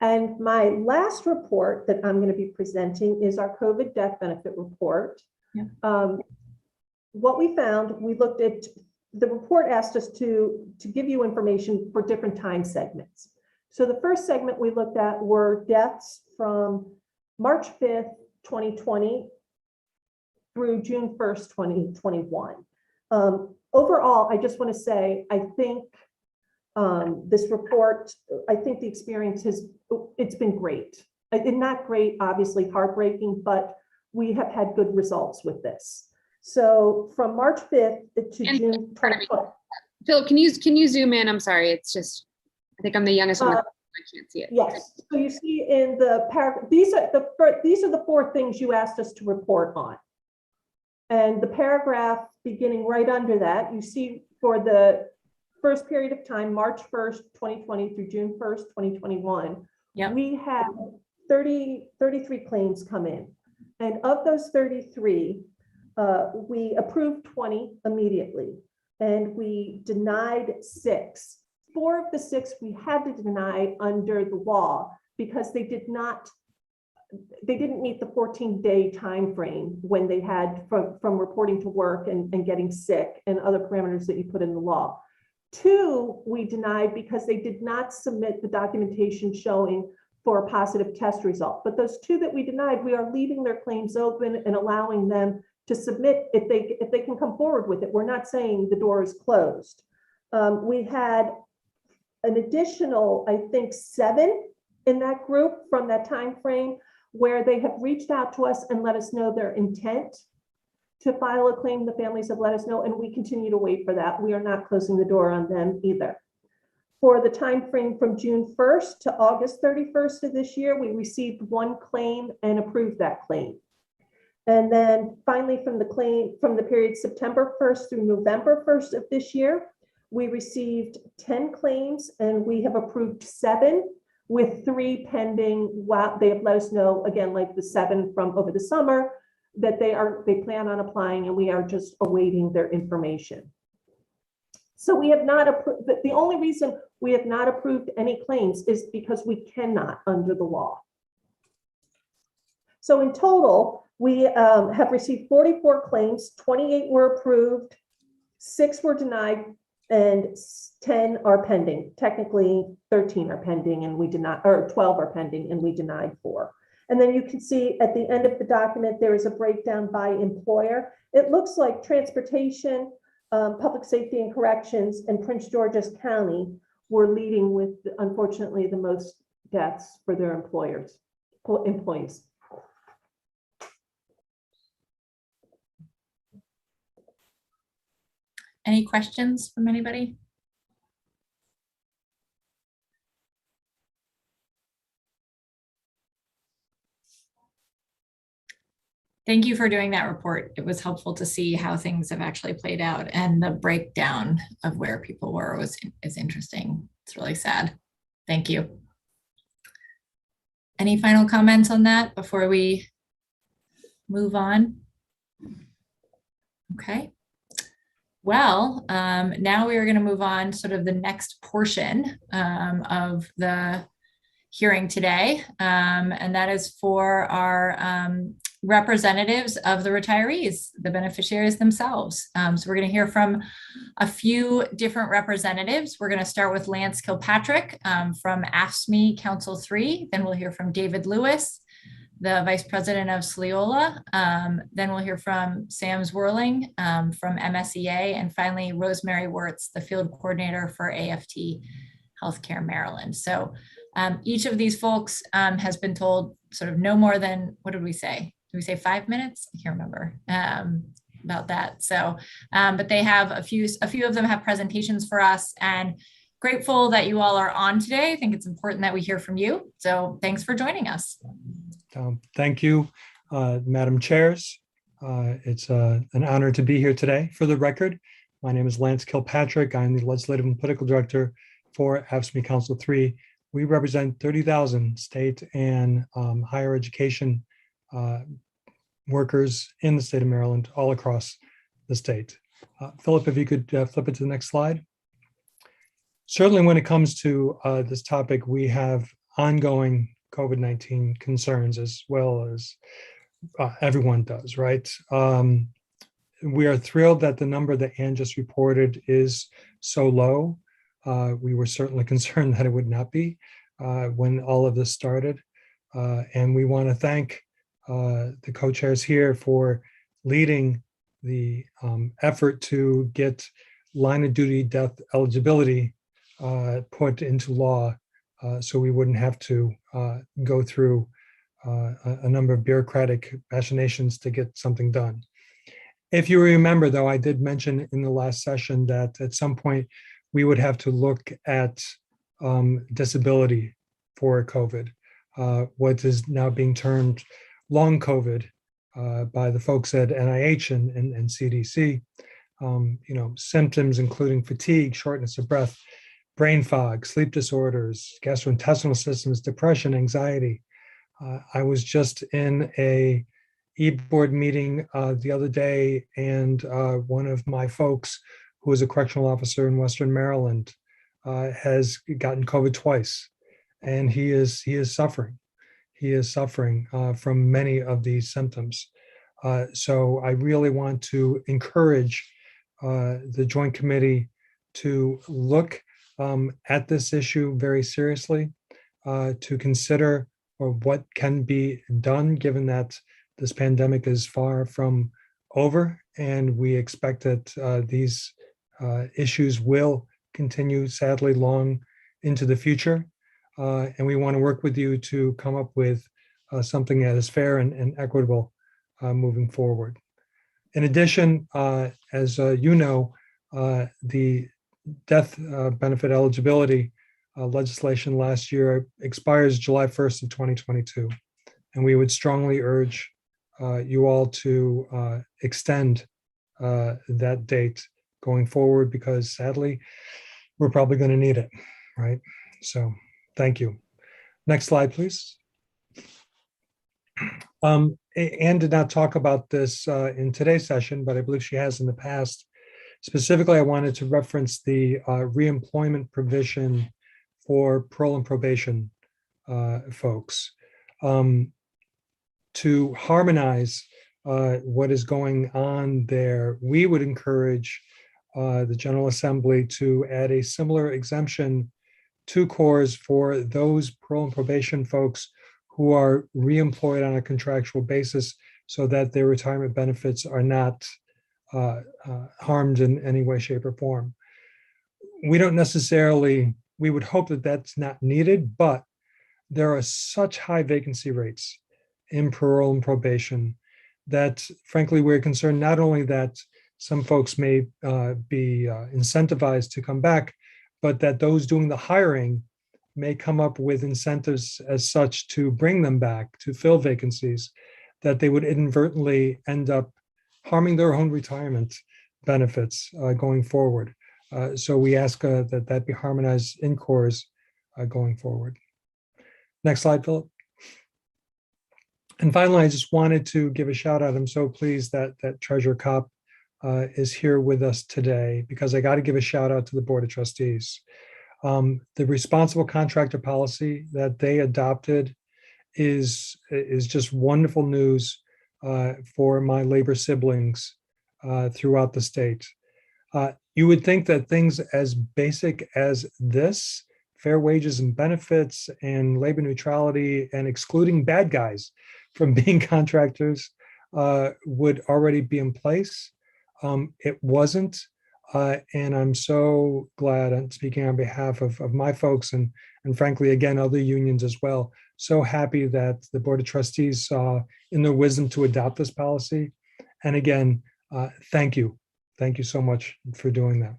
And my last report that I'm going to be presenting is our COVID death benefit report. Yeah. What we found, we looked at, the report asked us to give you information for different time segments. So the first segment we looked at were deaths from March 5th, 2020 through June 1st, 2021. Overall, I just want to say, I think this report, I think the experience it's been great. Not great, obviously heartbreaking, but we have had good results with this. So from March 5th to And June 24th. Philip, can you zoom in? I'm sorry. It's just, I think I'm the youngest one. I can't see it. Yes. So you see in the paragraph, these are the 4 things you asked us to report on. And the paragraph beginning right under that, you see for the first period of time, March 1st, 2020 through June 1st, 2021, we had 33 claims come in. And of those 33, we approved 20 immediately, and we denied 6. 4 of the 6 we had to deny under the law because they didn't meet the 14-day time frame when they had from reporting to work and getting sick and other parameters that you put in the law. 2 we denied because they did not submit the documentation showing for a positive test result. But those 2 that we denied, we are leaving their claims open and allowing them to submit if they can come forward with it. We're not saying the door is closed. We had an additional, I think, 7 in that group from that time frame where they have reached out to us and let us know their intent to file a claim. The families have let us know, and we continue to wait for that. We are not closing the door on them either. For the time frame from June 1st to August 31st of this year, we received 1 claim and approved that claim. And then finally, from the period September 1st through November 1st of this year, we received 10 claims and we have approved 7, with 3 pending. While they have let us know, again, like the 7 from over the summer, that they plan on applying, and we are just awaiting their information. So we have not approved. The only reason we have not approved any claims is because we cannot under the law. So in total, we have received 44 claims, 28 were approved, 6 were denied, and 10 are pending. Technically, 13 are pending and we denied, or 12 are pending and we denied 4. And then you can see at the end of the document, there is a breakdown by employer. It looks like transportation, public safety and corrections, and Prince George's County were leading with, unfortunately, the most deaths for their employees. Any questions from anybody? Thank you for doing that report. It was helpful to see how things have actually played out, and the breakdown of where people were is interesting. It's really sad. Thank you. Any final comments on that before we move on? Okay. Well, now we are going to move on sort of the next portion of the hearing today, and that is for our representatives of the retirees, the beneficiaries themselves. So we're going to hear from a few different representatives. We're going to start with Lance Kilpatrick from AFSCME Council 3. Then we'll hear from David Lewis, the Vice President of SLEOLA. Then we'll hear from Sam Zwerling from MSEA. And finally, Rosemary Wirtz, the Field Coordinator for AFT Healthcare Maryland. So each of these folks has been told sort of no more than, what did we say? Did we say 5 minutes? I can't remember about that. So, but they have a few of them have presentations for us, and grateful that you all are on today. I think it's important that we hear from you. So thanks for joining us. Thank you, Madam Chairs. It's an honor to be here today. For the record, my name is Lance Kilpatrick. I'm the Legislative and Political Director for AFSCME Council 3. We represent 30,000 state and higher education workers in the state of Maryland, all across the state. Philip, if you could flip it to the next slide. Certainly when it comes to this topic, we have ongoing COVID-19 concerns, as well as everyone does, right? We are thrilled that the number that Ann just reported is so low. We were certainly concerned that it would not be when all of this started. And we want to thank the co-chairs here for leading the effort to get line of duty death eligibility put into law, so we wouldn't have to go through a number of bureaucratic machinations to get something done. If you remember, though, I did mention in the last session that at some point we would have to look at disability for COVID, what is now being termed long COVID by the folks at NIH and CDC. Symptoms including fatigue, shortness of breath, brain fog, sleep disorders, gastrointestinal systems, depression, anxiety. I was just in a e-board meeting the other day, and one of my folks, who is a correctional officer in Western Maryland, has gotten COVID twice, and he is suffering. He is suffering from many of these symptoms. So I really want to encourage the Joint Committee to look at this issue very seriously, to consider what can be done, given that this pandemic is far from over, and we expect that these issues will continue, sadly, long into the future. And we want to work with you to come up with something that is fair and equitable moving forward. In addition, as you know, the death benefit eligibility legislation last year expires July 1st of 2022. And we would strongly urge you all to extend that date going forward, because sadly, we're probably going to need it, right? So thank you. Next slide, please. Anne did not talk about this in today's session, but I believe she has in the past. Specifically, I wanted to reference the reemployment provision for parole and probation folks. To harmonize what is going on there, we would encourage the General Assembly to add a similar exemption to CORS for those parole and probation folks who are reemployed on a contractual basis, so that their retirement benefits are not harmed in any way, shape, or form. We don't necessarily, we would hope that that's not needed, but there are such high vacancy rates in parole and probation that, frankly, we're concerned not only that some folks may be incentivized to come back, but that those doing the hiring may come up with incentives as such to bring them back, to fill vacancies, that they would inadvertently end up harming their own retirement benefits going forward. So we ask that that be harmonized in CORS going forward. Next slide, Philip. And finally, I just wanted to give a shout out. I'm so pleased that Treasurer Kopp is here with us today, because I got to give a shout out to the Board of Trustees. The responsible contractor policy that they adopted is just wonderful news for my labor siblings throughout the state. You would think that things as basic as this, fair wages and benefits and labor neutrality and excluding bad guys from being contractors would already be in place. It wasn't. And I'm so glad, I'm speaking on behalf of my folks and frankly, again, other unions as well, so happy that the Board of Trustees saw in their wisdom to adopt this policy. And again, thank you. Thank you so much for doing that.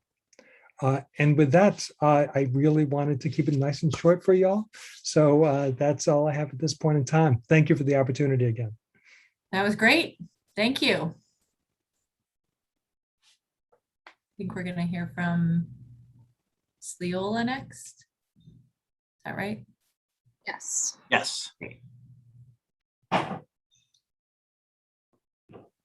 And with that, I really wanted to keep it nice and short for y'all. So that's all I have at this point in time. Thank you for the opportunity again. That was great. Thank you. I think we're going to hear from Sleola next. Is that right? Yes. Yes. Great.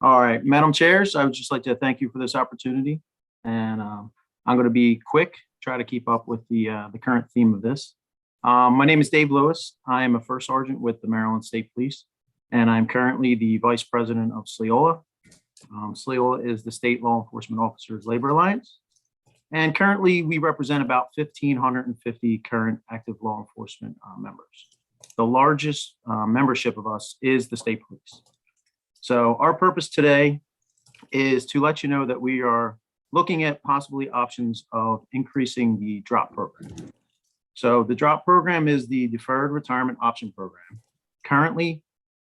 All right, Madam Chairs, I would just like to thank you for this opportunity. And I'm going to be quick, try to keep up with the current theme of this. My name is Dave Lewis. I am a first sergeant with the Maryland State Police, and I'm currently the vice president of Sleola. Sleola is the State Law Enforcement Officers Labor Alliance. And currently we represent about 1,550 current active law enforcement members. The largest membership of us is the state police. So our purpose today is to let you know that we are looking at possibly options of increasing the drop program. So the drop program is the deferred retirement option program. Currently,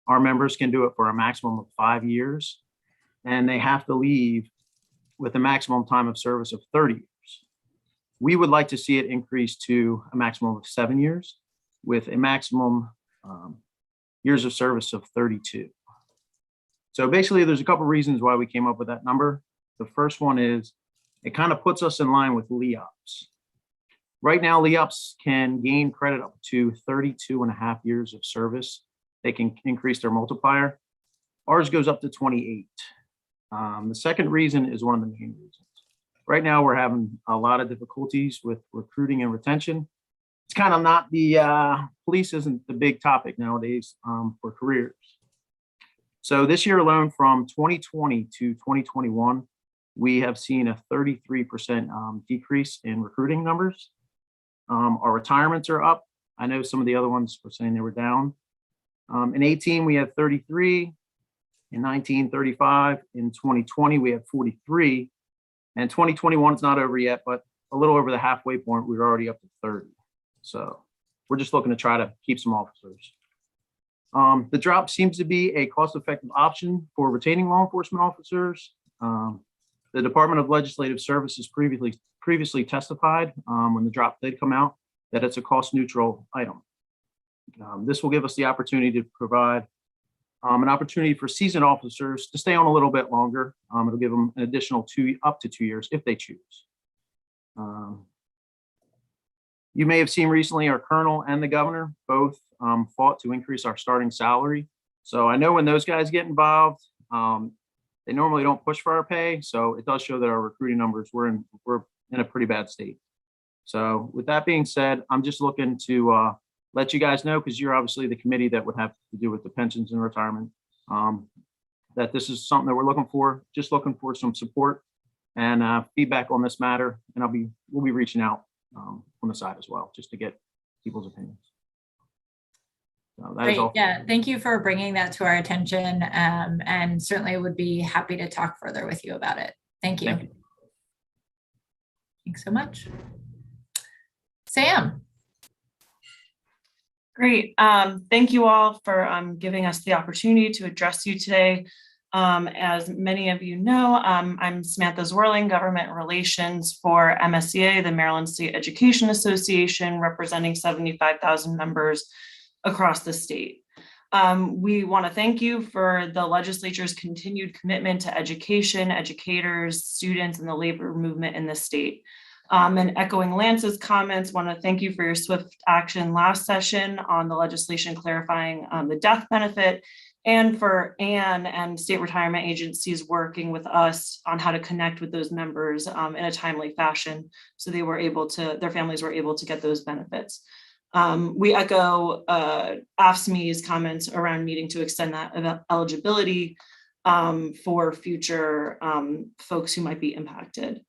our members can do it for a maximum of 5 years, and they have to leave with a maximum time of service of 30 years. We would like to see it increase to a maximum of 7 years with a maximum years of service of 32. So basically, there's a couple of reasons why we came up with that number. The first one is it kind of puts us in line with LEOPS. Right now, LEOPS can gain credit up to 32.5 years of service. They can increase their multiplier. Ours goes up to 28. The second reason is one of the main reasons. Right now, we're having a lot of difficulties with recruiting and retention. It's kind of not the police isn't the big topic nowadays for careers. So this year alone, from 2020 to 2021, we have seen a 33% decrease in recruiting numbers. Our retirements are up. I know some of the other ones were saying they were down. In 18, we had 33. In 19, 35. In 2020, we had 43. And 2021 is not over yet, but a little over the halfway point, we were already up to 30. So we're just looking to try to keep some officers. The drop seems to be a cost-effective option for retaining law enforcement officers. The Department of Legislative Services previously testified when the drop did come out that it's a cost-neutral item. This will give us the opportunity to provide an opportunity for seasoned officers to stay on a little bit longer. It'll give them an additional up to 2 years if they choose. You may have seen recently our colonel and the governor both fought to increase our starting salary. So I know when those guys get involved, they normally don't push for our pay. So it does show that our recruiting numbers we're in a pretty bad state. So with that being said, I'm just looking to let you guys know, because you're obviously the committee that would have to do with the pensions and retirement, that this is something that we're looking for, just looking for some support and feedback on this matter. And we'll be reaching out on the side as well, just to get people's opinions. So that is all. Yeah, thank you for bringing that to our attention, and certainly would be happy to talk further with you about it. Thank you. Thank you. Thanks so much. Sam. Great. Thank you all for giving us the opportunity to address you today. As many of you know, I'm Samantha Zwirling, Government Relations for MSEA, the Maryland State Education Association, representing 75,000 members across the state. We want to thank you for the legislature's continued commitment to education, educators, students, and the labor movement in the state. And echoing Lance's comments, want to thank you for your swift action last session on the legislation clarifying the death benefit, and for Anne and state retirement agencies working with us on how to connect with those members in a timely fashion, so their families were able to get those benefits. We echo AFSCME's comments around needing to extend that eligibility for future folks who might be impacted.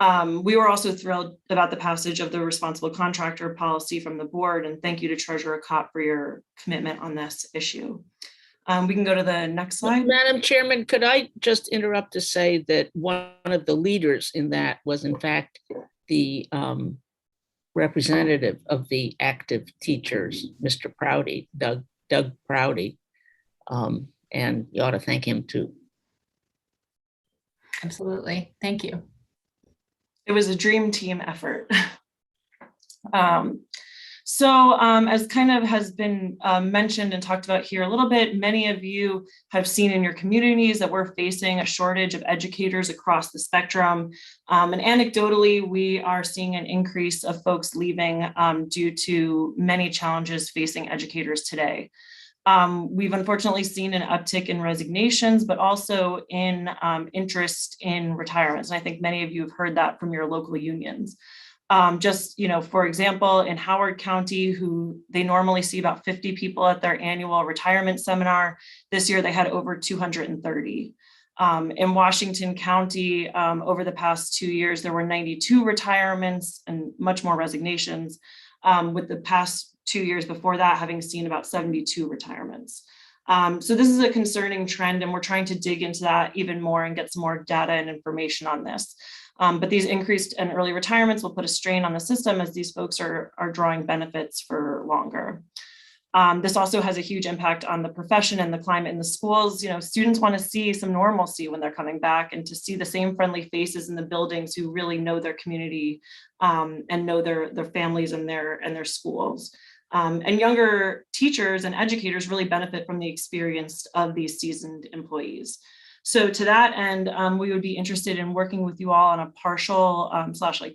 We were also thrilled about the passage of the responsible contractor policy from the board, and thank you to Treasurer Cott for your commitment on this issue. We can go to the next slide. Madam Chairman, could I just interrupt to say that one of the leaders in that was in fact the representative of the active teachers, Mr. Prouty, Doug Prouty, and you ought to thank him too. Absolutely. Thank you. It was a dream team effort. As kind of has been mentioned and talked about here a little bit, many of you have seen in your communities that we're facing a shortage of educators across the spectrum. And anecdotally, we are seeing an increase of folks leaving due to many challenges facing educators today. We've unfortunately seen an uptick in resignations, but also in interest in retirements. And I think many of you have heard that from your local unions. For example, in Howard County, who they normally see about 50 people at their annual retirement seminar, this year they had over 230. In Washington County, over the past 2 years, there were 92 retirements and much more resignations, with the past 2 years before that having seen about 72 retirements. So this is a concerning trend, and we're trying to dig into that even more and get some more data and information on this. But these increased and early retirements will put a strain on the system as these folks are drawing benefits for longer. This also has a huge impact on the profession and the climate in the schools. You know, students want to see some normalcy when they're coming back, and to see the same friendly faces in the buildings who really know their community and know their families and their schools. And younger teachers and educators really benefit from the experience of these seasoned employees. So to that end, we would be interested in working with you all on a partial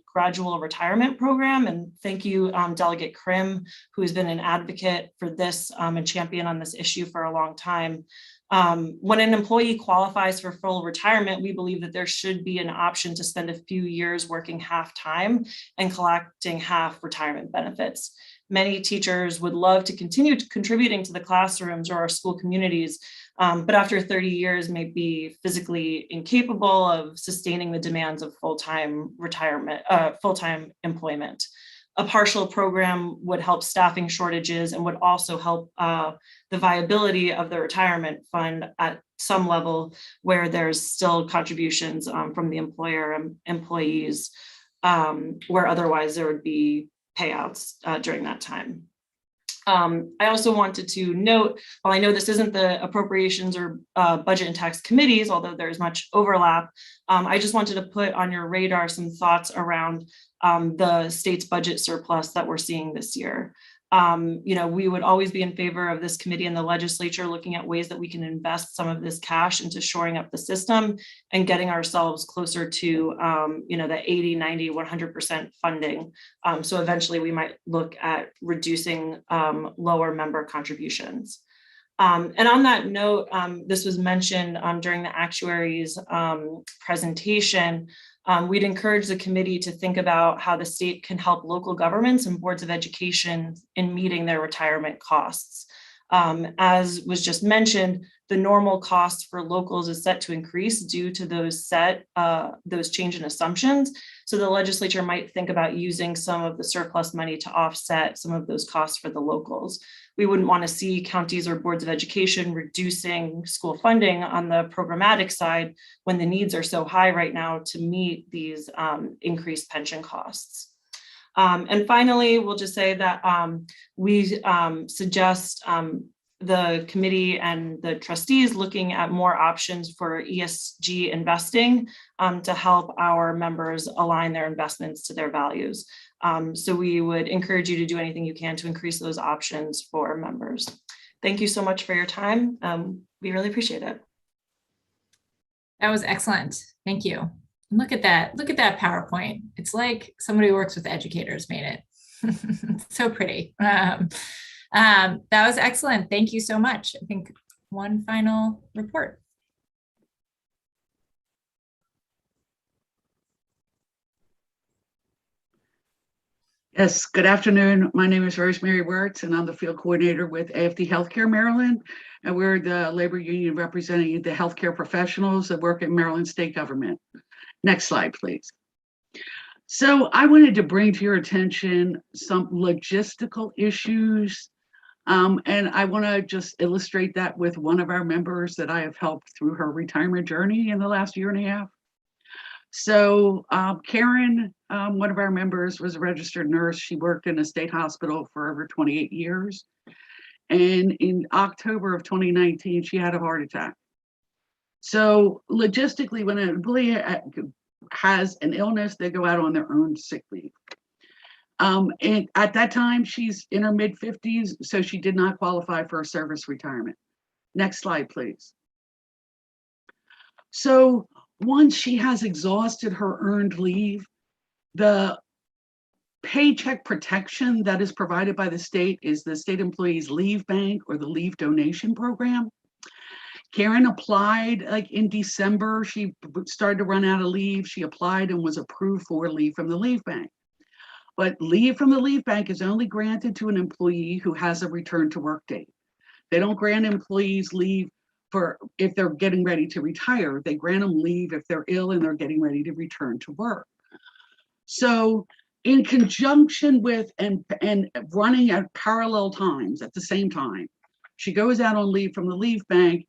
/ gradual retirement program. And thank you, Delegate Krim, who has been an advocate for this and champion on this issue for a long time. When an employee qualifies for full retirement, we believe that there should be an option to spend a few years working half-time and collecting half retirement benefits. Many teachers would love to continue contributing to the classrooms or our school communities, but after 30 years may be physically incapable of sustaining the demands of full-time retirement, full-time employment. A partial program would help staffing shortages and would also help the viability of the retirement fund at some level where there's still contributions from the employer and employees, where otherwise there would be payouts during that time. I also wanted to note, while I know this isn't the appropriations or budget and tax committees, although there's much overlap, I just wanted to put on your radar some thoughts around the state's budget surplus that we're seeing this year. You know, we would always be in favor of this committee and the legislature looking at ways that we can invest some of this cash into shoring up the system and getting ourselves closer to, you know, the 80, 90, 100% funding. So eventually we might look at reducing lower member contributions. And on that note, this was mentioned during the actuaries presentation. We'd encourage the committee to think about how the state can help local governments and boards of education in meeting their retirement costs. As was just mentioned, the normal cost for locals is set to increase due to those change in assumptions. So the legislature might think about using some of the surplus money to offset some of those costs for the locals. We wouldn't want to see counties or boards of education reducing school funding on the programmatic side when the needs are so high right now to meet these increased pension costs. And finally, we'll just say that we suggest the committee and the trustees looking at more options for ESG investing to help our members align their investments to their values. So we would encourage you to do anything you can to increase those options for members. Thank you so much for your time. We really appreciate it. That was excellent. Thank you. And look at that PowerPoint. It's like somebody who works with educators made it. So pretty. That was excellent. Thank you so much. I think one final report. Yes, good afternoon. My name is Rosemary Wirtz, and I'm the field coordinator with AFD Healthcare Maryland. And we're the labor union representing the healthcare professionals that work in Maryland state government. Next slide, please. So I wanted to bring to your attention some logistical issues. And I want to just illustrate that with one of our members that I have helped through her retirement journey in the last year and a half. So Karen, one of our members, was a registered nurse. She worked in a state hospital for over 28 years. And in October of 2019, she had a heart attack. So logistically, when an employee has an illness, they go out on their own sick leave. And at that time, she's in her mid-50s, so she did not qualify for a service retirement. Next slide, please. So once she has exhausted her earned leave, the paycheck protection that is provided by the state is the state employees leave bank or the leave donation program. Karen applied like in December. She started to run out of leave. She applied and was approved for leave from the leave bank. But leave from the leave bank is only granted to an employee who has a return to work date. They don't grant employees leave for if they're getting ready to retire. They grant them leave if they're ill and they're getting ready to return to work. So in conjunction with and running at parallel times at the same time, She goes out on leave from the leave bank,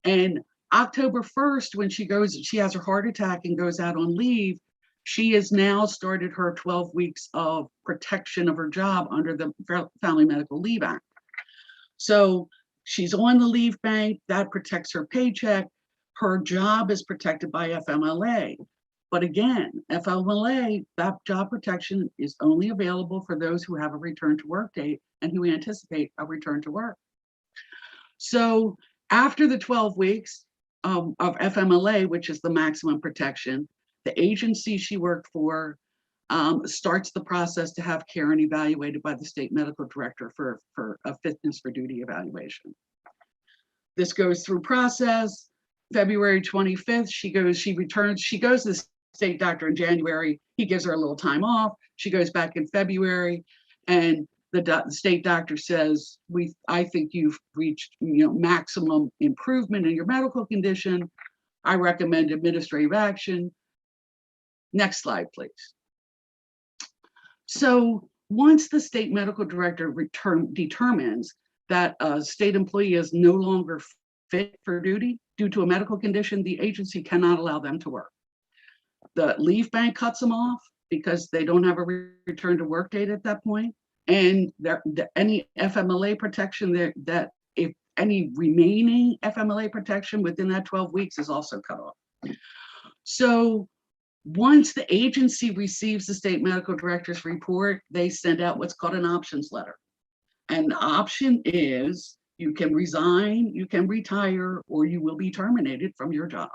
and October 1st, when she has her heart attack and goes out on leave, she has now started her 12 weeks of protection of her job under the Family Medical Leave Act. So she's on the leave bank, that protects her paycheck. Her job is protected by FMLA. But again, FMLA, that job protection is only available for those who have a return to work date and who anticipate a return to work. So after the 12 weeks of FMLA, which is the maximum protection, the agency she worked for starts the process to have Karen evaluated by the state medical director for a fitness for duty evaluation. This goes through process. February 25th, she goes to the state doctor in January. He gives her a little time off. She goes back in February, and the state doctor says, I think you've reached maximum improvement in your medical condition. I recommend administrative action. Next slide, please. So once the state medical director determines that a state employee is no longer fit for duty due to a medical condition, the agency cannot allow them to work. The leave bank cuts them off because they don't have a return to work date at that point. And any FMLA protection that if any remaining FMLA protection within that 12 weeks is also cut off. So once the agency receives the state medical director's report, they send out what's called an options letter. And the option is you can resign, you can retire, or you will be terminated from your job.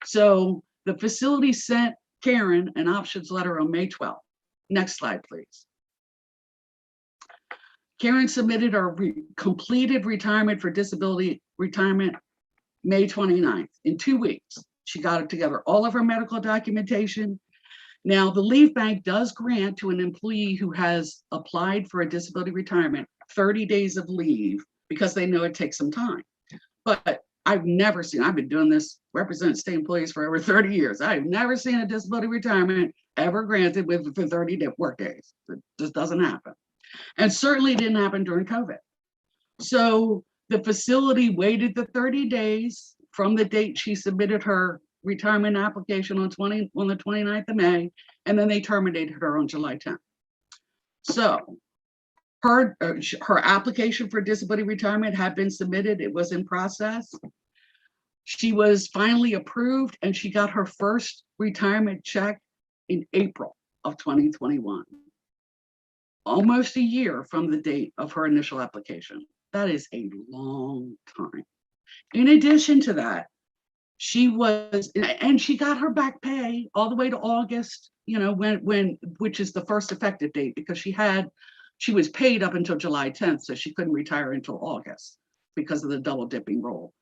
So the facility sent Karen an options letter on May 12th. Next slide, please. Karen submitted her completed retirement for disability retirement May 29th. In 2 weeks, she got it together, all of her medical documentation. Now, the leave bank does grant to an employee who has applied for a disability retirement 30 days of leave because they know it takes some time. But I've never seen, I've been doing this, representing state employees for over 30 years. I've never seen a disability retirement ever granted for 30 work days. It just doesn't happen. And certainly didn't happen during COVID. So the facility waited the 30 days from the date she submitted her retirement application on the 29th of May, and then they terminated her on July 10th. So her application for disability retirement had been submitted. It was in process. She was finally approved, and she got her first retirement check in April of 2021. Almost a year from the date of her initial application. That is a long time. In addition to that, she got her back pay all the way to August, which is the first effective date, because she was paid up until July 10th, so she couldn't retire until August because of the double dipping rule.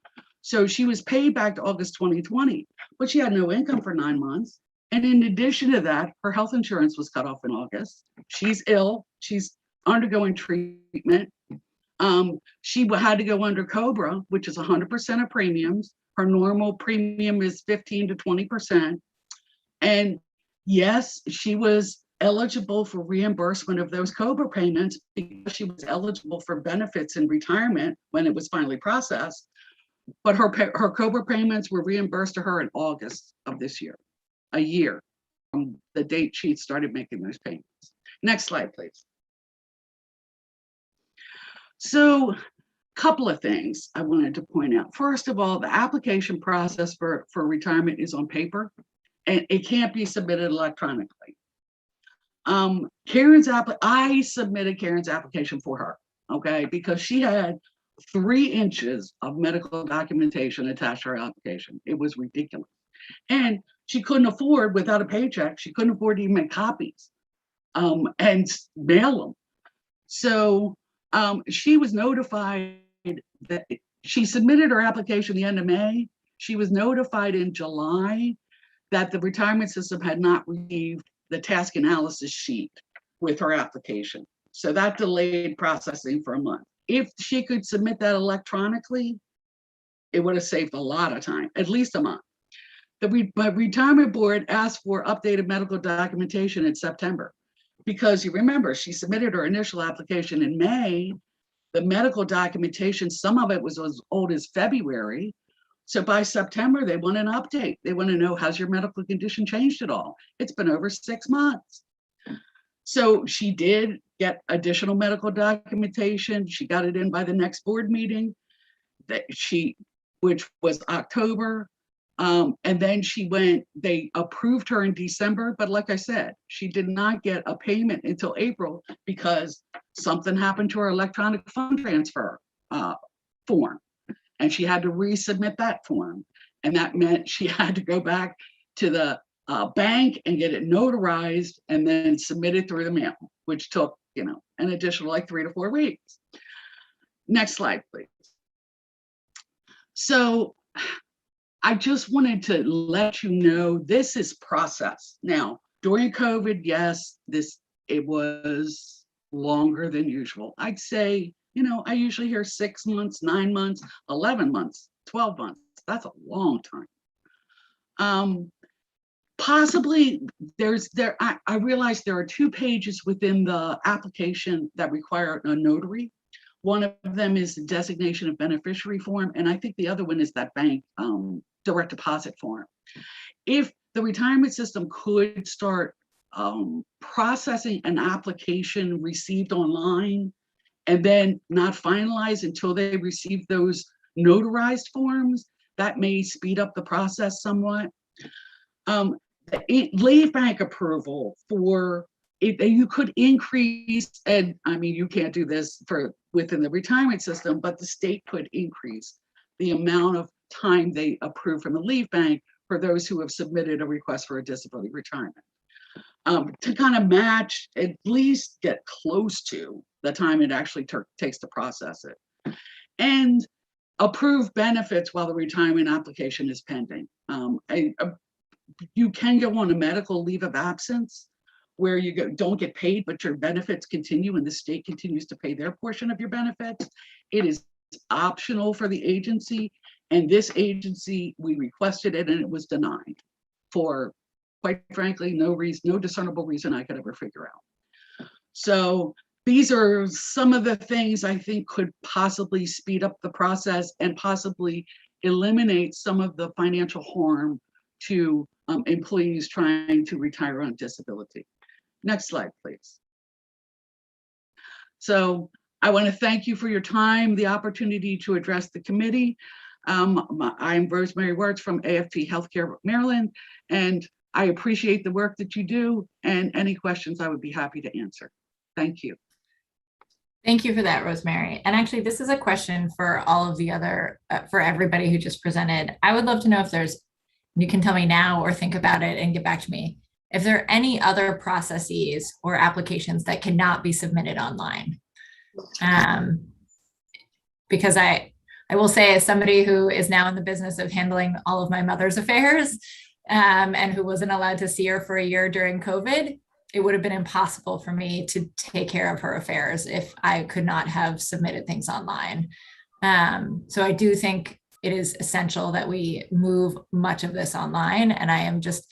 So she was paid back to August 2020, but she had no income for 9 months. And in addition to that, her health insurance was cut off in August. She's ill. She's undergoing treatment. She had to go under COBRA, which is 100% of premiums. Her normal premium is 15 to 20%. And yes, she was eligible for reimbursement of those COBRA payments because she was eligible for benefits in retirement when it was finally processed. But her COBRA payments were reimbursed to her in August of this year. A year from the date she started making those payments. Next slide, please. So, a couple of things I wanted to point out. First of all, the application process for retirement is on paper, and it can't be submitted electronically. I submitted Karen's application for her, okay, because she had 3 inches of medical documentation attached to her application. It was ridiculous. And she couldn't afford, without a paycheck, she couldn't afford to even make copies and mail them. So she was notified that she submitted her application the end of May. She was notified in July that the retirement system had not received the task analysis sheet with her application. So that delayed processing for a month. If she could submit that electronically, it would have saved a lot of time, at least a month. The retirement board asked for updated medical documentation in September because you remember she submitted her initial application in May the medical documentation, some of it was as old as February. So by September, they want an update. They want to know, has your medical condition changed at all? It's been over 6 months. So she did get additional medical documentation. She got it in by the next board meeting, which was October. And then they approved her in December, but like I said, she did not get a payment until April because something happened to her electronic fund transfer form. And she had to resubmit that form. And that meant she had to go back to the bank and get it notarized and then submit it through the mail, which took, an additional like 3 to 4 weeks. Next slide, please. So I just wanted to let you know this is process. Now, during COVID, yes, it was longer than usual. I'd say, I usually hear 6 months, 9 months, 11 months, 12 months. That's a long time. Possibly I realize there are 2 pages within the application that require a notary. One of them is the designation of beneficiary form, and I think the other one is that bank direct deposit form. If the retirement system could start processing an application received online and then not finalized until they receive those notarized forms, that may speed up the process somewhat. Leave bank approval you could increase, and I mean, you can't do this within the retirement system, but the state could increase the amount of time they approve from the leave bank for those who have submitted a request for a disability retirement. To kind of match, at least get close to the time it actually takes to process it. And approve benefits while the retirement application is pending. You can go on a medical leave of absence where you don't get paid, but your benefits continue and the state continues to pay their portion of your benefits. It is optional for the agency, and this agency, we requested it and it was denied for, quite frankly, no discernible reason I could ever figure out. So these are some of the things I think could possibly speed up the process and possibly eliminate some of the financial harm to employees trying to retire on disability. Next slide, please. So I want to thank you for your time, the opportunity to address the committee. I'm Rosemary Wertz from AFT Healthcare Maryland, and I appreciate the work that you do, and any questions I would be happy to answer. Thank you. Thank you for that, Rosemary. And actually, this is a question for all of the other, for everybody who just presented. I would love to know if you can tell me now or think about it and get back to me, if there are any other processes or applications that cannot be submitted online. Because I will say, as somebody who is now in the business of handling all of my mother's affairs and who wasn't allowed to see her for a year during COVID, it would have been impossible for me to take care of her affairs if I could not have submitted things online. So I do think it is essential that we move much of this online. And I am just,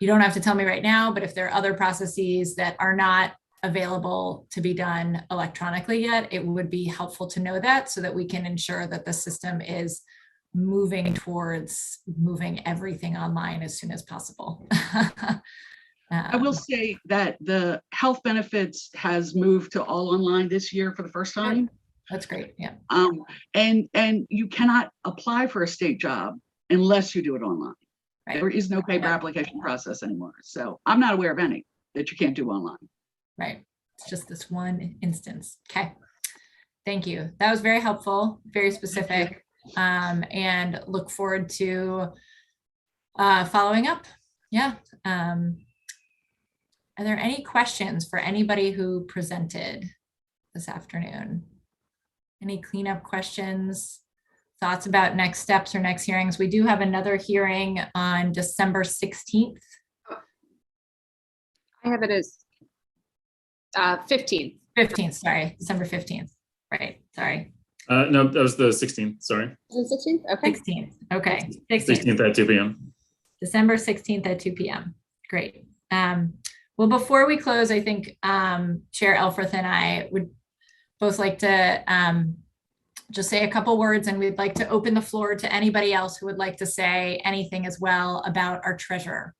you don't have to tell me right now, but if there are other processes that are not available to be done electronically yet, it would be helpful to know that so that we can ensure that the system is moving towards moving everything online as soon as possible. I will say that the health benefits has moved to all online this year for the first time. That's great. Yeah. And you cannot apply for a state job unless you do it online. Right. There is no paper application process anymore. So I'm not aware of any that you can't do online. Right. It's just this one instance. Okay. Thank you. That was very helpful, very specific, and look forward to following up. Yeah. Are there any questions for anybody who presented this afternoon? Any cleanup questions, thoughts about next steps or next hearings? We do have another hearing on December 16th. I have it as 15th. 15th, sorry, December 15th. Right, sorry. No, that was the 16th, sorry. The 16th, okay. 16th, okay. 16th at 2 p.m. December 16th at 2 p.m. Great. Well, before we close, I think Chair Elfreth and I would both like to just say a couple words, and we'd like to open the floor to anybody else who would like to say anything as well about our treasurer.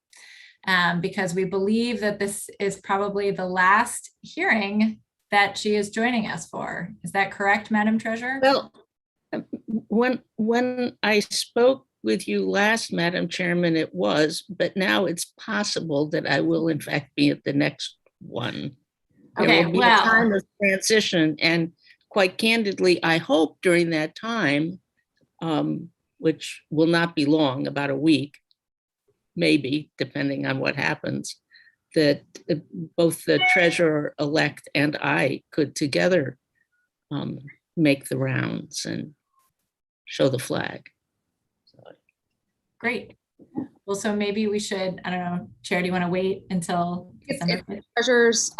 Because we believe that this is probably the last hearing that she is joining us for. Is that correct, Madam Treasurer? Well, when I spoke with you last, Madam Chairman, it was, but now it's possible that I will in fact be at the next one. There Okay, will be a time of transition, and quite candidly, I hope during that time, which will not be long, about a week, maybe, depending on what happens, that both the treasurer-elect and I could together make the rounds and show the flag. Great. Well, so maybe we should, I don't know, Chair, do you want to wait until December 5th? Treasurers,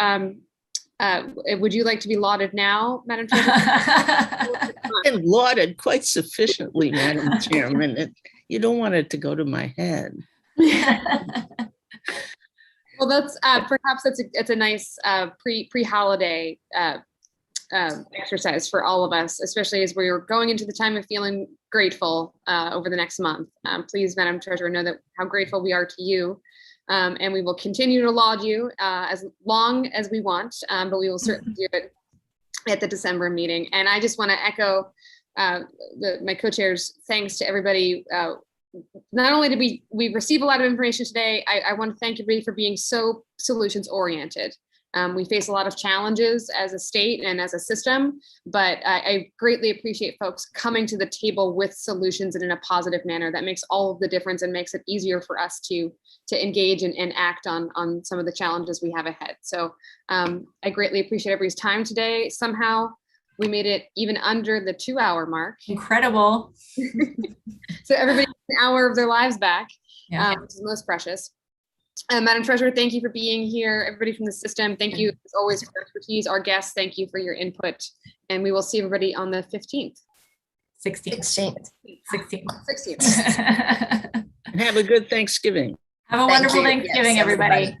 would you like to be lauded now, Madam Treasurer? And lauded quite sufficiently, Madam Chairman. You don't want it to go to my head. Well, that's perhaps it's a nice pre-holiday exercise for all of us, especially as we're going into the time of feeling grateful over the next month. Please, Madam Treasurer, know that how grateful we are to you, and we will continue to laud you as long as we want, but we will certainly do it at the December meeting. And I just want to echo my co-chair's thanks to everybody. Not only did we receive a lot of information today, I want to thank everybody for being so solutions oriented. We face a lot of challenges as a state and as a system, but I greatly appreciate folks coming to the table with solutions and in a positive manner. That makes all of the difference and makes it easier for us to engage and act on some of the challenges we have ahead. So I greatly appreciate everybody's time today. Somehow we made it even under the 2-hour mark. Incredible. So everybody gets an hour of their lives back, Yeah. which is most precious. Madam Treasurer, thank you for being here. Everybody from the system, thank you as always for your expertise. Our guests, thank you for your input. And we will see everybody on the 15th. 16th. 16th. And have a good Thanksgiving. Have a wonderful Thanksgiving, everybody.